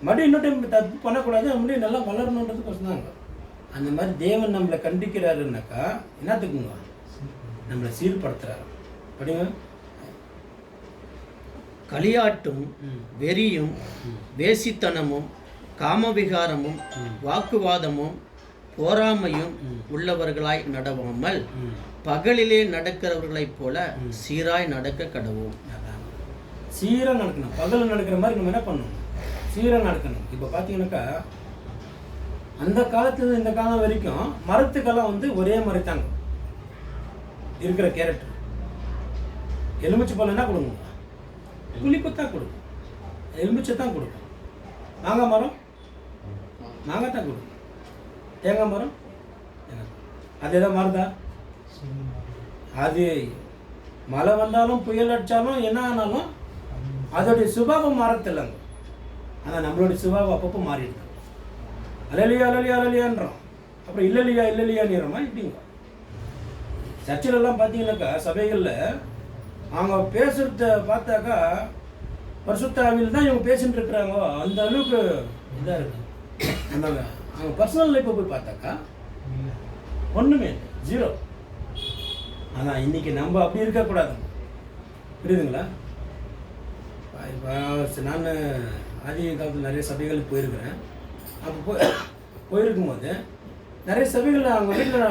மறுபடியும் இன்னொரு டைம் தப்பு பண்ணக்கூடாது, நம்மளே நல்லா வளரணுன்றதுக்கு தாங்க. அந்த மாதிரி தேவன் நம்மளை கண்டிக்கிறாருன்னாக்கா என்னத்துக்குங்க? நம்மளை சீர்படுத்துறாரு. அப்படிங்க. களியாட்டும் வெறியும் வேசித்தனமும் காமவிகாரமும் வாக்குவாதமும் போராமையும் உள்ளவர்களாய் நடவாமல் பகலிலே நடக்கிறவர்களைப் போல சீராய் நடக்க கடவோம். சீராக நடக்கணும். பகலில் நடக்கிற மாதிரி நம்ம என்ன பண்ணணும்? சீராக நடக்கணும். இப்போ பார்த்தீங்கன்னாக்கா அந்த காலத்துல இந்த காலம் வரைக்கும் மரத்துக்கெல்லாம் வந்து ஒரே மாதிரி தாங்க இருக்கிற கேரக்டர். எலுமிச்சை பழம் என்ன கொடுங்க? புளிப்புத்தான் கொடுக்கும், எலுமிச்சை தான் கொடுக்கும். மாங்காய் மரம் மாங்காய் தான் கொடுக்கும், தேங்காய் மரம் அது எதாவது மாறுதா? அது மழை வந்தாலும் புயல் அடித்தாலும் என்ன ஆனாலும் அதோடைய சுபாவம் மாறத்தில்லைங்க. ஆனால் நம்மளுடைய சுபாவம் அப்பப்போ மாறிடுது. அலலியா அலலியா அலலியான்றோம், அப்புறம் இல்லையான்றோமா இப்படிங்க. சர்ச்சிலெல்லாம் பார்த்தீங்கன்னாக்கா சபைகளில் அவங்க பேசுகிறத பார்த்தாக்கா பரிசுத்த ஆவியில் தான் இவங்க பேசிட்டு இருக்கிறாங்க, அந்த அளவுக்கு இதாக இருக்குது. அந்த அவங்க பர்சனல் லைஃப்பை போய் பார்த்தாக்கா ஒன்றுமே இல்லை, ஜீரோ. ஆனால் இன்றைக்கி நம்ம அப்படி இருக்கக்கூடாது. புரியுதுங்களா? இப்போ நான் ஆதி காலத்தில் நிறைய சபைகளுக்கு போயிருக்கிறேன். அப்போ போயிருக்கும்போது நிறைய சபைகள் அவங்க வீட்டில்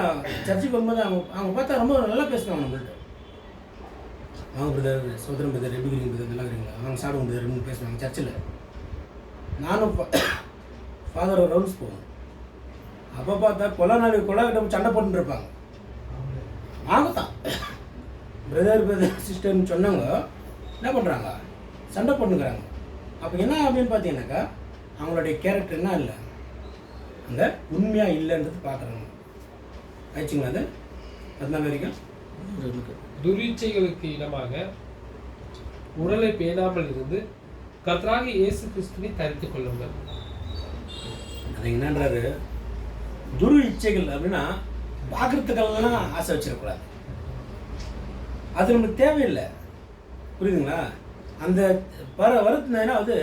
சர்ச்சுக்கு வரும்போது அவங்க பார்த்தா ரொம்ப நல்லா பேசுவாங்க நம்மள்கிட்ட. அவங்க பிரதர், சோதரம் பிரதர், எப்படி இருக்கிறீங்க பிரதர், நல்லா இருக்கிறீங்களா, அவங்க சாப்பிடும் பிரதர்னு பேசுவாங்க சர்ச்சில். நானும் ஃபாதர் ரவுண்ட்ஸ் போவேன். அப்போ பார்த்தா கொலை சண்டை போட்டுன்னு இருப்பாங்க. அவங்க தான் பிரதர் சிஸ்டர்னு சொன்னவங்க என்ன பண்ணுறாங்க, சண்டை போட்டுக்கிறாங்க. அப்போ என்ன அப்படின்னு பார்த்தீங்கன்னாக்கா அவங்களுடைய கேரக்டர் என்ன இல்லை, அங்கே உண்மையாக இல்லைன்றது பார்க்குறாங்க. ஆயிடுச்சுங்களா அது 14 வரைக்கும்? துரிச்சைகளுக்கு இடமாக உடலை பேணாமல் இருந்து கர்த்தராகிய இயேசு கிறிஸ்துவை தரித்துக் கொள்ளுங்கள். அது என்னன்றாரு, துரு இச்சைகள் அப்படின்னா பார்க்குறதுக்கெல்லாம் ஆசை வச்சிடக்கூடாது. அது நமக்கு தேவையில்லை, புரியுதுங்களா? அந்த வருத்தினா அது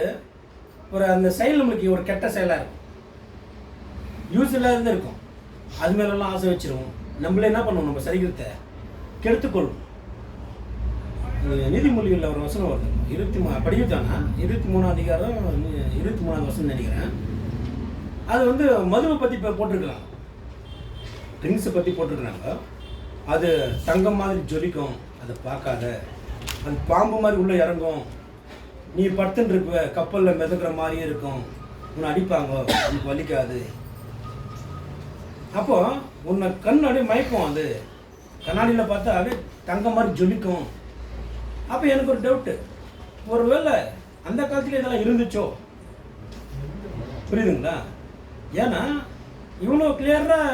ஒரு அந்த செயல் நம்மளுக்கு ஒரு கெட்ட செயலாக இருக்கும், யூஸ் இல்லாத இருக்கும். அது மேலெல்லாம் ஆசை வச்சிருவோம். நம்மளே என்ன பண்ணுவோம், நம்ம சரீரத்தை கெடுத்துக்கொள்ளும். நீதிமொழிகளில் ஒரு வசனம் வருது, 23 அதிகாரம் 23 வசனம் நினைக்கிறேன். அது வந்து மதுவை பற்றி இப்போ போட்டிருக்கிறாங்க, ட்ரிங்க்ஸை பற்றி போட்டிருக்கிறாங்க. அது தங்கம் மாதிரி ஜொலிக்கும், அதை பார்க்காத. அது பாம்பு மாதிரி உள்ளே இறங்கும், நீ படுத்துட்டு இருப்ப, கப்பலில் மிதக்கிற மாதிரியே இருக்கும், உன்னை அடிப்பாங்க, உனக்கு வலிக்காது. அப்போ உன்னை கண் அப்படியே மயக்கும். அது கண்ணாடியில் பார்த்தா அப்படியே தங்கம் மாதிரி ஜொலிக்கும். அப்போ எனக்கு ஒரு டவுட்டு, ஒருவேளை அந்த காலத்துல இதெல்லாம் இருந்துச்சோ, புரியுதுங்களா? ஏன்னா இவ்வளோ கிளியராக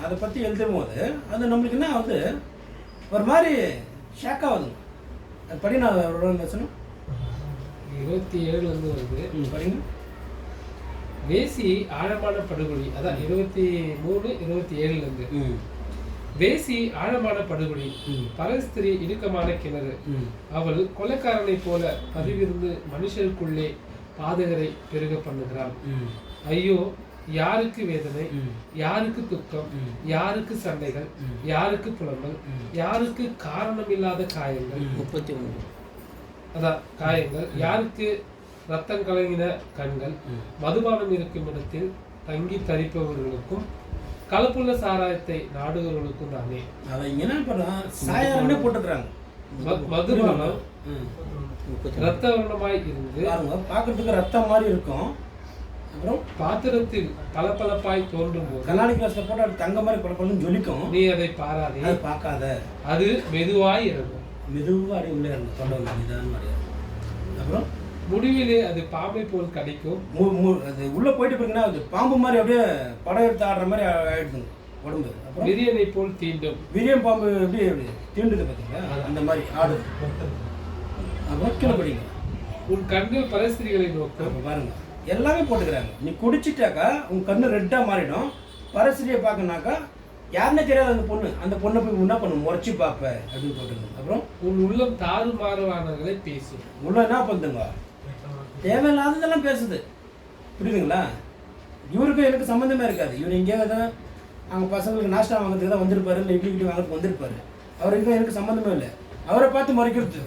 அதை பற்றி எழுதும் போது அது நம்மளுக்கு என்ன ஆகுது, ஒரு மாதிரி ஷேக் ஆகுதுங்க. அது படி நான் சொன்னேன் 27 வருது படிங்க. வேசி ஆழமான படுகொலி, அதான் 23-27 வேசி ஆழமான படுகொலி, பரஸ்திரி இடுக்கமான கிணறு, அவள் கொலைக்காரனை போல பதிவிருந்து மனுஷருக்குள்ளே பாதகரை பெருக பண்ணுகிறாள். ஐயோ, யாருக்கு வேதனை, யாருக்கு துக்கம், யாருக்கு சண்டைகள், யாருக்கு புலம்பல், யாருக்கு காரணமில்லாத காயங்கள், 31 அதான் காயங்கள், யாருக்கு ரத்தம் கலங்கின கண்கள், மதுபானம் இருக்கும் இடத்தில் தங்கி தரிப்பவர்களுக்கும் கலப்புள்ள சாராயத்தை நாடுகிறவர்களுக்கும் தானே. அதை என்ன பண்ணுறான், சாயாரமே போட்டுக்கிறாங்க. மதுபானம் ரத்த வர்ணமாய் இருந்து பார்க்கறதுக்கு ரத்தம் மாதிரி இருக்கும். அப்புறம் பாத்திரத்தில் பளபளப்பாய் தோன்றும் போது கண்ணாடி கிளாஸ்ல போட்டு அது தங்க மாதிரி பளபளன்னு ஜொலிக்கும். நீ அதை பாராதே, அதை பார்க்காத. அது மெதுவாய் இறங்கும், மெதுவாக அடி உள்ளே இறங்கும், தொண்டை நிதானம் அடி. அப்புறம் முடிவிலே அது பாம்பை போல் கடிக்கும். அது உள்ளே போயிட்டு போயிருங்கன்னா அது பாம்பு மாதிரி அப்படியே படம் எடுத்து ஆடுற மாதிரி ஆயிடுதுங்க உடம்பு. அப்புறம் விரியனை போல் தீண்டும். விரியன் பாம்பு எப்படி தீண்டுது பார்த்தீங்களா, அந்த மாதிரி ஆடுது. அப்புறம் கீழே படிங்க. உன் கண்கள் பரஸ்திரிகளை நோக்கும். அப்போ பாருங்க, எல்லாமே போட்டுக்கிறாங்க. நீ குடிச்சிட்டாக்கா உன் கண்ணு ரெட்டாக மாறிடும். பரஸ்திரியை பார்க்கனாக்கா யாருன்னே தெரியாது அந்த பொண்ணை போய் என்ன பண்ணும், முறைச்சி பார்ப்ப அப்படின்னு போட்டுருங்க. அப்புறம் உன் உள்ளம் தாறுமாறுவானவர்களை பேசும். உள்ள என்ன பண்ணுங்க, தேவையில்லாததெல்லாம் பேசுது, புரியுதுங்களா? இவருக்கும் எனக்கு சம்மந்தமே இருக்காது. இவர் எங்கேயாவது தான் அவங்க பசங்களுக்கு நாஷ்டா வாங்கிறதுக்கு தான் வந்திருப்பாரு, இல்லை இட்லி வாங்கிறதுக்கு வந்திருப்பாரு. அவருக்கு எனக்கு சம்மந்தமே இல்லை. அவரை பார்த்து மறைக்கிறது.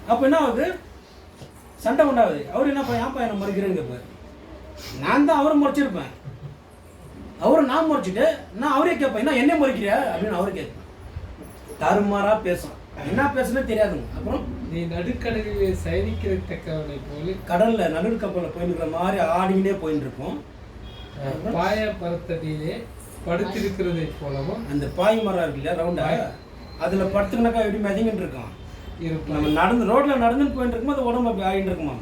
அப்போ என்ன ஆகுது, சண்டை உண்டாகுது. அவர் என்னப்பா ஏன்ப்பா என்னை மறைக்கிறேன்னு கேட்பார். நான் தான் அவரை முறைச்சிருப்பேன், அவரை நான் முறைச்சிட்டு நான் அவரே கேட்பேன், என்ன என்னை முறைக்கிறியா அப்படின்னு அவரு கேட்பேன். தாறுமாறா பேசும், என்ன பேசுனே தெரியாதுங்க. அப்புறம் நீ நடுக்கடலிலே சயனிக்கிறத்தக்கவனை போல கடல்ல நடுக்கப்பலில் போயின்னு மாதிரி ஆடினே போயின்னு இருப்போம். பாய மரத்தடியிலே படுத்திருக்கிறதை போலவும், அந்த பாய் மரம் இருக்கு இல்லையா ரவுண்டா, அதுல படுத்துக்கினாக்கா எப்படி மிதங்கிட்டு இருக்கோம். இருக்கும். நம்ம ரோட்ல நடந்துட்டு போயிட்டு இருக்கும்போது உடம்பு அப்படி ஆகிட்டு இருக்குமா.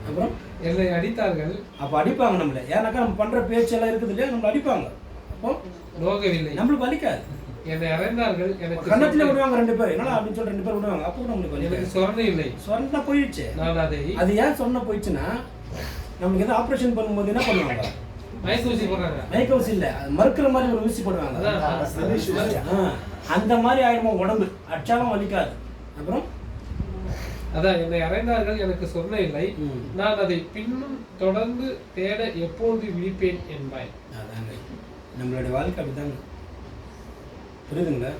அப்புறம் என்னை அடித்தார்கள். அப்போ அடிப்பாங்க நம்மள, ஏன்னாக்கா நம்ம பண்ற பேச்செல்லாம் இருக்குது இல்லையா, நம்மள அடிப்பாங்க. அப்போ நோகவில்லை, நம்மளுக்கு வலிக்காது. என்னை அறைந்தார்கள், எனக்கு கண்ணத்துல விடுவாங்க 2 பேர், என்னடா அப்படின்னு சொல்லி 2 பேர் விடுவாங்க. அப்போ நம்மளுக்கு எனக்கு வலிக்காது. சொரணை இல்லை, சொன்னா போயிடுச்சு. நான் அதை அது ஏன் சொன்ன போயிடுச்சுன்னா, நமக்கு எதாவது ஆப்ரேஷன் பண்ணும்போது என்ன பண்ணுவாங்க, மயக்க ஊசி போடுறாங்க. மயக்க ஊசி இல்லை, அது மறுக்கிற மாதிரி ஒரு ஊசி போடுவாங்க. அந்த மாதிரி ஆயிடுமா உடம்பு, அடிச்சாலும் வலிக்காது. அப்புறம் அதான் என்னை அறைந்தார்கள், எனக்கு சொன்ன இல்லை, நான் அதை பின்னும் தொடர்ந்து தேட எப்பொழுது விழிப்பேன் என்பாய். அதாங்க நம்மளுடைய வாழ்க்கை அப்படிதாங்க, புரியுதுங்களா?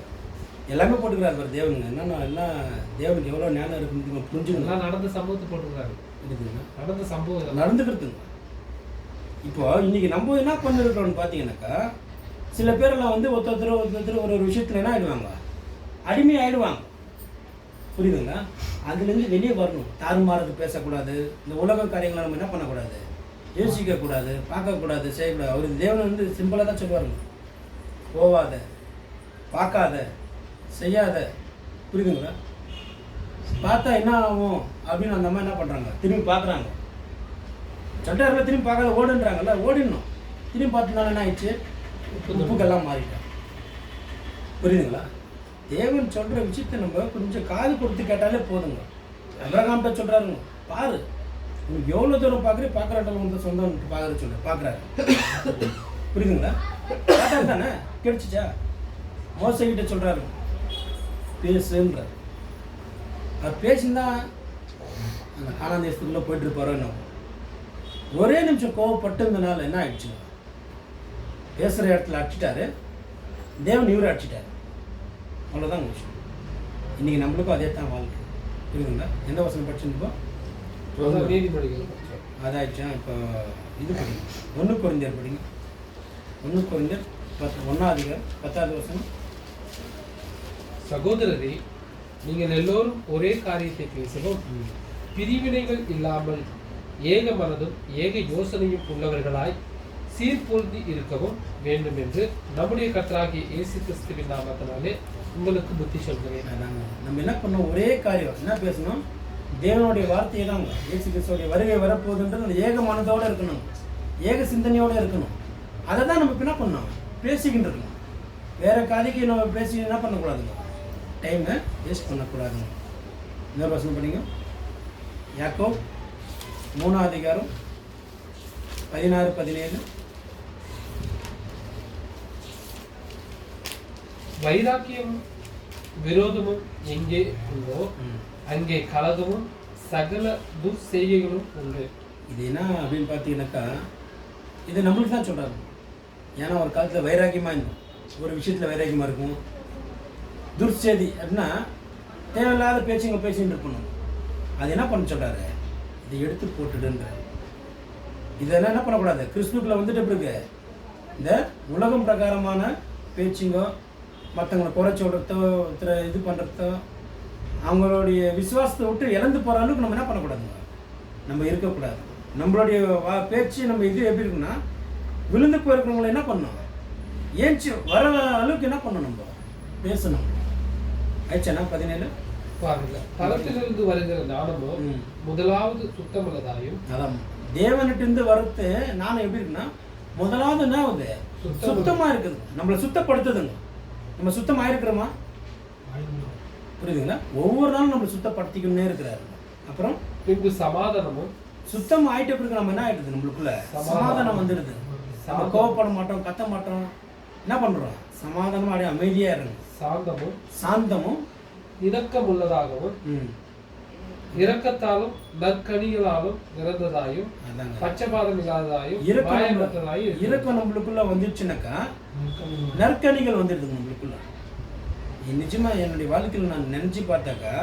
எல்லாமே போட்டுக்கிறாரு பாரு தேவனுங்க. என்னன்னா எல்லாம் தேவனுக்கு எவ்வளோ ஞானம் இருக்குன்னு புரிஞ்சுக்கணும். நான் நடந்த சம்பவத்தை போட்டுக்கிறாரு. இருக்குதுங்க நடந்த சம்பவம் நடந்துக்கிறதுங்க. இப்போ இன்னைக்கு நம்ம என்ன பண்ணிருக்கிறோம்னு பார்த்தீங்கன்னாக்கா, சில பேரெல்லாம் வந்து ஒருத்தர் ஒரு விஷயத்தில் என்ன ஆகிடுவாங்க, அடிமை ஆகிடுவாங்க. புரியுதுங்களா? அதுலேருந்து வெளியே வரணும். தாறுமாறது பேசக்கூடாது. இந்த உலக காரியங்களை நம்ம என்ன பண்ணக்கூடாது, யோசிக்கக்கூடாது, பார்க்கக்கூடாது, செய்யக்கூடாது. அவர் தேவன் வந்து சிம்பிளாக தான் சொல்லுவாருங்க, போவாத, பார்க்காத, செய்யாத. புரியுதுங்களா? பார்த்தா என்ன ஆகும் அப்படின்னு அந்த அம்மா என்ன பண்ணுறாங்க, திரும்பி பார்க்குறாங்க. சட்டையரில் திரும்பி பார்க்காத ஓடுன்றாங்கல்ல, ஓடிடணும். திரும்பி பார்த்தனால என்ன ஆயிடுச்சு, உப்புக்கெல்லாம் மாறிட்டான். புரியுதுங்களா? தேவன் சொல்கிற விஷயத்தை நம்ம கொஞ்சம் காது கொடுத்து கேட்டாலே போதுங்க. அபிரகாம்கிட்ட சொல்கிறாருங்க, பாரு உனக்கு எவ்வளோ தூரம் பார்க்குறாட்டல் வந்து சொந்தம் பார்க்குற சொல்ல பார்க்குறாரு. புரியுதுங்களா? கேட்டால் தானே கிடைச்சிச்சா? மோசைக்கிட்ட சொல்கிறாரு பேசுன்றார். அவர் பேசினா அந்த காணாந்த தேசத்துக்குள்ளே போயிட்டு இருப்பாரோ என்ன. ஒரே நிமிஷம் கோவப்பட்டுருந்தனால என்ன ஆயிடுச்சுங்க, பேசுகிற இடத்துல அடிச்சிட்டாரு, தேவன் இவரை அடிச்சிட்டாரு. அவ்வளோதான் விஷயம். இன்றைக்கி நம்மளுக்கும் அதே தான் வாழ்க்கை. புரியுதுங்களா? எந்த வசனம் படிச்சுருப்போம்? நீதிமொழிகள் அதாச்சும் இப்போ இது படிங்க, 1 கொரிந்தியர் படிங்க. 1 கொரிந்தியர் 1 வசனம். சகோதரரே, நீங்கள் எல்லோரும் ஒரே காரியத்தை பேசவும் பிரிவினைகள் இல்லாமல் ஏக மனதும் ஏக யோசனையும் உள்ளவர்களாய் சீர்பொருந்தி இருக்கவும் வேண்டும் என்று நம்முடைய கர்த்தராகிய இயேசு கிறிஸ்துவின் நாமத்தினாலே உங்களுக்கு புத்தி சொல்கிறேன். நம்ம என்ன பண்ணோம், ஒரே காரியம் என்ன பேசணும், தேவனுடைய வார்த்தையை தாங்க. இயேசு கிறிஸ்துவோடைய வருகை வரப்போகுதுன்றது அந்த ஏக மனதோடு இருக்கணும், ஏக சிந்தனையோடு இருக்கணும். அதை தான் நம்ம என்ன பண்ணோம், பேசிக்கிட்டு இருக்கணும். வேறு காரியக்கு நம்ம பேசி என்ன பண்ணக்கூடாதுங்க, டைமை வேஸ்ட் பண்ணக்கூடாதுங்க. இன்னொரு வசனம் படிங்க. யாக்கோபு 3 16-17. வைராக்கியம் விரோதமும் எங்கே உண்டோ அங்கே கலகமும் சகல துர்செய்கைகளும் உண்டு. இது என்ன அப்படின்னு பார்த்தீங்கன்னாக்கா, இது நம்மளுக்கு தான் சொல்கிறாங்க. ஏன்னா ஒரு காலத்தில் வைராக்கியமாக இருந்தோம், ஒரு விஷயத்தில் வைராக்கியமாக இருக்கும். துர்செய்தி அப்படின்னா தேவையில்லாத பேச்சுங்க பேசிகிட்டு இருக்கணும். அது என்ன பண்ண சொல்கிறாரு, இதை எடுத்து போட்டுடுன்ற. இதெல்லாம் என்ன பண்ணக்கூடாது, கிறிஸ்துக்குள்ளே வந்துட்டு எப்படி இருக்கு, இந்த உலகம் பிரகாரமான பேச்சுங்க, மற்றவங்களை குறை சொல்கிறதோ இது பண்ணுறதோ, அவங்களுடைய விசுவாசத்தை விட்டு இழந்து போகிற அளவுக்கு நம்ம என்ன பண்ணக்கூடாதுங்க, நம்ம இருக்கக்கூடாது. நம்மளுடைய பேச்சு நம்ம இது எப்படி இருக்குன்னா, விழுந்து போயிருக்கிறவங்களை என்ன பண்ணணும், ஏஞ்சி வர அளவுக்கு என்ன பண்ணணும், நம்ம பேசணும். ஆயிடுச்சா 17 பாருங்க. தளத்திலிருந்து வருகிற ஞானமும் முதலாவது சுத்தமுள்ளதாயும், அதான் தேவனிட்டிருந்து வரத்து நானும் எப்படி இருக்குன்னா, முதலாவது என்ன ஆகுது, சுத்தமாக இருக்குது, நம்மளை சுத்தப்படுத்துதுங்க. நம்ம சுத்தமாக இருக்கிறோமா? புரியுதுங்களா? ஒவ்வொரு நாளும் நம்ம சுத்தப்படுத்திக்கணுன்னே இருக்கிறாரு. அப்புறம் பின்பு சமாதானமும் சுத்தம் ஆகிட்டு எப்படி நம்ம என்ன ஆகிடுது, நம்மளுக்குள்ள சமாதானம் வந்துடுது. நம்ம கோவப்பட மாட்டோம், கத்த மாட்டோம், என்ன பண்ணுறோம், சமாதானமாக அப்படியே அமைதியாக இருக்கும். சாந்தமும் இரக்கம் உள்ளதாகவும் இரக்கத்தாலும் நற்கனிகளாலும் நிறந்ததாயும் பச்சைபாதம் இல்லாததாயும் இரக்கம் நம்மளுக்குள்ள வந்துச்சுனாக்கா நற்கனிகள் வந்துடுது நம்மளுக்குள்ள. நிச்சயமா என்னுடைய வாழ்க்கையில் நான் நினைச்சு பார்த்தாக்கா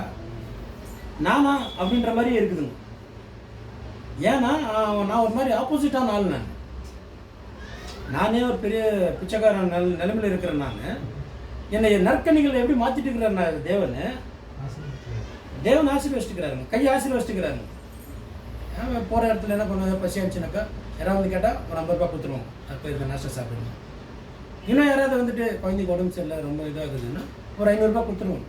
நானா அப்படின்ற மாதிரி இருக்குதுங்க. ஏன்னா நான் ஒரு மாதிரி ஆப்போசிட்டான ஆள். நானே ஒரு பெரிய பிச்சைக்காரன் நிலைமையில் இருக்கிறேன். நான் என்னை நற்கனிகள் எப்படி மாற்றிட்டு இருக்கிறார் தேவன் ஆசீர்வதிச்சுக்கிறாருங்க, கையை ஆசீர்வதிச்சுக்கிறாருங்க. போகிற இடத்துல என்ன பண்ணுவாங்க, பசி ஆச்சுனாக்கா யாராவது வந்து கேட்டால் ஒரு 50 ரூபா கொடுத்துருவோம், அப்போ இருக்க நாஷ்டம் சாப்பிடுவோம். இன்னும் யாராவது வந்துட்டு குழந்தைக்கு உடம்பு சரியில்லை ரொம்ப இதாகுதுன்னா ஒரு 500 ரூபா கொடுத்துருவோம்.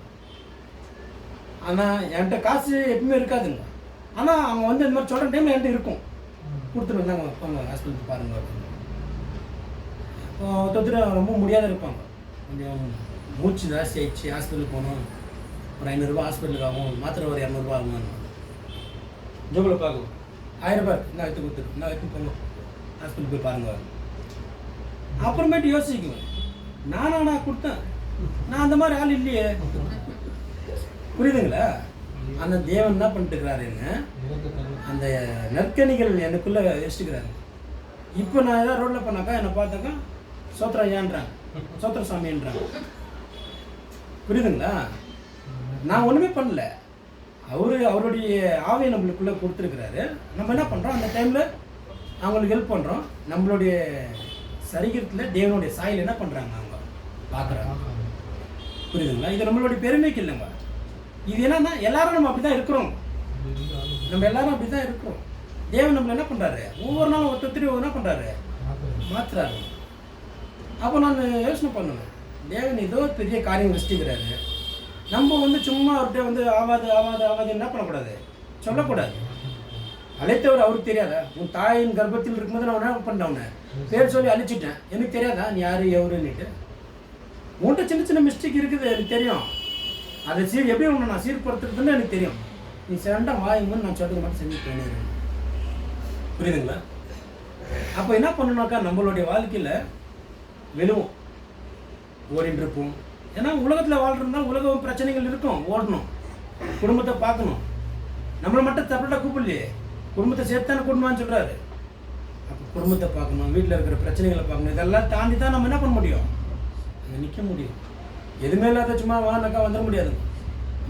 ஆனால் என்கிட்ட காசு எப்பவுமே இருக்காதுங்க. ஆனால் அவங்க வந்து இந்த மாதிரி சொல்கிற டைம் என்கிட்ட இருக்கும், கொடுத்துருவோம், தாங்க போங்க ஹாஸ்பிட்டலுக்கு பாருங்க அப்படின்னு. இப்போ ஒருத்தர் ரொம்ப முடியாத இருப்பாங்க, கொஞ்சம் மூச்சு ஜாஸ்தி ஆயிடுச்சு, ஹாஸ்பிட்டலுக்கு போகணும், ஒரு 500 ரூபா ஹாஸ்பிட்டலுக்கு ஆகும், மாத்திரை ஒரு 200 ரூபா ஆகும். ஜோபில் பார்க்கும் 1000 ரூபாய் நான் எடுத்து கொடுத்துரு, நான் எடுத்து போங்க ஹாஸ்பிட்டல் போய் பாருங்க. அப்புறமேட்டு யோசிக்குவேன், நான் கொடுத்தேன், நான் அந்த மாதிரி ஆள் இல்லையே. புரியுதுங்களா? அந்த தேவன் என்ன பண்ணிட்டு இருக்கிறாருன்னு அந்த நற்கனிகள் எனக்குள்ளே வச்சுக்கிறாரு. இப்போ நான் ஏதாவது ரோட்டில் போனாக்கா என்னை பார்த்தாக்கா சோத்திரம் ஐயான்றாங்க, சோத்திர சாமின்றாங்க. புரியுதுங்களா? நான் ஒன்றுமே பண்ணல, அவருடைய ஆவியை நம்மளுக்குள்ளே கொடுத்துருக்குறாரு. நம்ம என்ன பண்ணுறோம், அந்த டைமில் அவங்களுக்கு ஹெல்ப் பண்ணுறோம். நம்மளுடைய சரீரத்தில் தேவனுடைய சாயல் என்ன பண்ணுறாங்க அவங்க பார்க்குறாங்க. புரியுதுங்களா? இது நம்மளுடைய பெருமைக்கு இல்லைங்க. இது என்னன்னா எல்லாரும் நம்ம அப்படி தான் இருக்கிறோம். நம்ம எல்லாரும் அப்படி தான் இருக்கிறோம். தேவன் நம்மளை என்ன பண்ணுறாரு, ஒவ்வொரு நாளும் ஒருத்தர் என்ன பண்ணுறாரு, மாற்றுறாரு. அப்போ நான் யோசனை பண்ணுவேன், தேவன் ஏதோ பெரிய காரியம் வச்சுக்கிறாரு. நம்ம வந்து சும்மா அவர்கிட்ட வந்து ஆவாது ஆவாது ஆவாது என்ன பண்ணக்கூடாது, சொல்லக்கூடாது. அழைத்தவர் அவருக்கு தெரியாதா? உன் தாயின் கர்ப்பத்தில் இருக்கும்போது நான் என்ன பண்ணேன், அவனை பேர் சொல்லி அழிச்சிட்டேன். எனக்கு தெரியாதா நீ யார் எவருன்னுட்டு? உன்கிட்ட சின்ன சின்ன மிஸ்டேக் இருக்குது, எனக்கு தெரியும். அதை எப்படி ஒன்று நான் சீர்படுத்துறதுன்னு எனக்கு தெரியும். நீ சண்டை வாயுங்கன்னு நான் சொல்றது மட்டும் செஞ்சு பண்ணிடுறேன். புரியுதுங்களா? அப்போ என்ன பண்ணணும்னாக்கா நம்மளுடைய வாழ்க்கையில் வெளுவோம், ஓடிட்டு இருப்போம். ஏன்னா உலகத்தில் வாழ்றதுனா உலக பிரச்சனைகள் இருக்கும், ஓடணும், குடும்பத்தை பார்க்கணும். நம்மளை மட்டும் செப்பரேட்டாக கூப்பிடலையே, குடும்பத்தை சேர்த்தானே குடும்பம்னு சொல்கிறாரு. அப்போ குடும்பத்தை பார்க்கணும், வீட்டில் இருக்கிற பிரச்சனைகளை பார்க்கணும். இதெல்லாம் தாண்டி தான் நம்ம என்ன பண்ண முடியும், அங்கே நிற்க முடியும். எதுவுமே இல்லாத சும்மா வானாக்கா வந்துட முடியாது.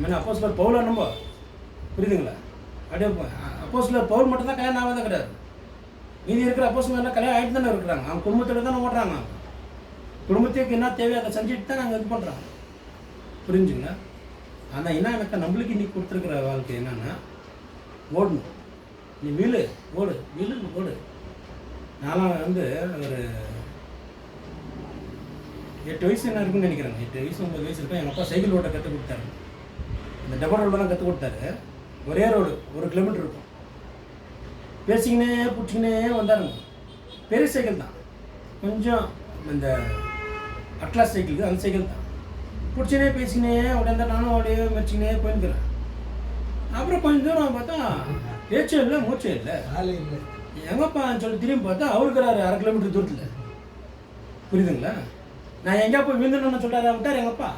நம்ம அப்போஸ்தலர் பவுல் நம்ம புரியுதுங்களா? அப்படியே அப்போஸ்தலர் பவுல் மட்டும் தான் கல்யாணம் ஆகாத கிடையாது. மீதி இருக்கிற அப்போஸ்தலர் எல்லாம் கல்யாணம் ஆகிட்டு தானே இருக்கிறாங்க. அவங்க குடும்பத்தோட தானே ஓடுறாங்க. குடும்பத்துக்கு என்ன தேவையோ அதை செஞ்சுட்டு தான் நாங்கள் இது பண்ணுறோம். புரிஞ்சுங்களா? ஆனால் என்ன எனக்கு நம்மளுக்கு இன்றைக்கி கொடுத்துருக்குற வாழ்க்கை என்னன்னா, ஓடணும். நீ வீழு ஓடு, வீழு ஓடு. நான்லாம் வந்து ஒரு 8 வயசு என்ன இருக்குன்னு நினைக்கிறேன். 8 வயசு 9 வயசு இருக்கும். எங்கள் அப்பா சைக்கிள் ஓட்ட கற்றுக் கொடுத்தாரு. இந்த டபுள் ரோடெல்லாம் கற்றுக் கொடுத்தாரு. ஒரே ரோடு 1 கிலோமீட்டர் இருக்கும். பேசிக்கினே பிடிச்சிக்கினே வந்தாருங்க. பெரிய சைக்கிள் தான், கொஞ்சம் இந்த அட்லாஸ் சைக்கிளுக்கு அந்த சைக்கிள் தான். பிடிச்சினே பேசிக்கினே உடனே நானும் அப்படியே வச்சுக்கினே போயிருக்கிறேன். அப்புறம் கொஞ்சம் தூரம் பார்த்தா பேச்சும் இல்லை, மூச்சும் இல்லை. எங்கப்பான்னு சொல்லி திரும்பி பார்த்தா அவருக்குறாரு 1/2 கிலோமீட்டர் தூரத்தில். புரியுதுங்களா? நான் எங்கேயா போய் விழுந்துடணும்னு சொல்கிறாரு விட்டார் எங்கப்பா.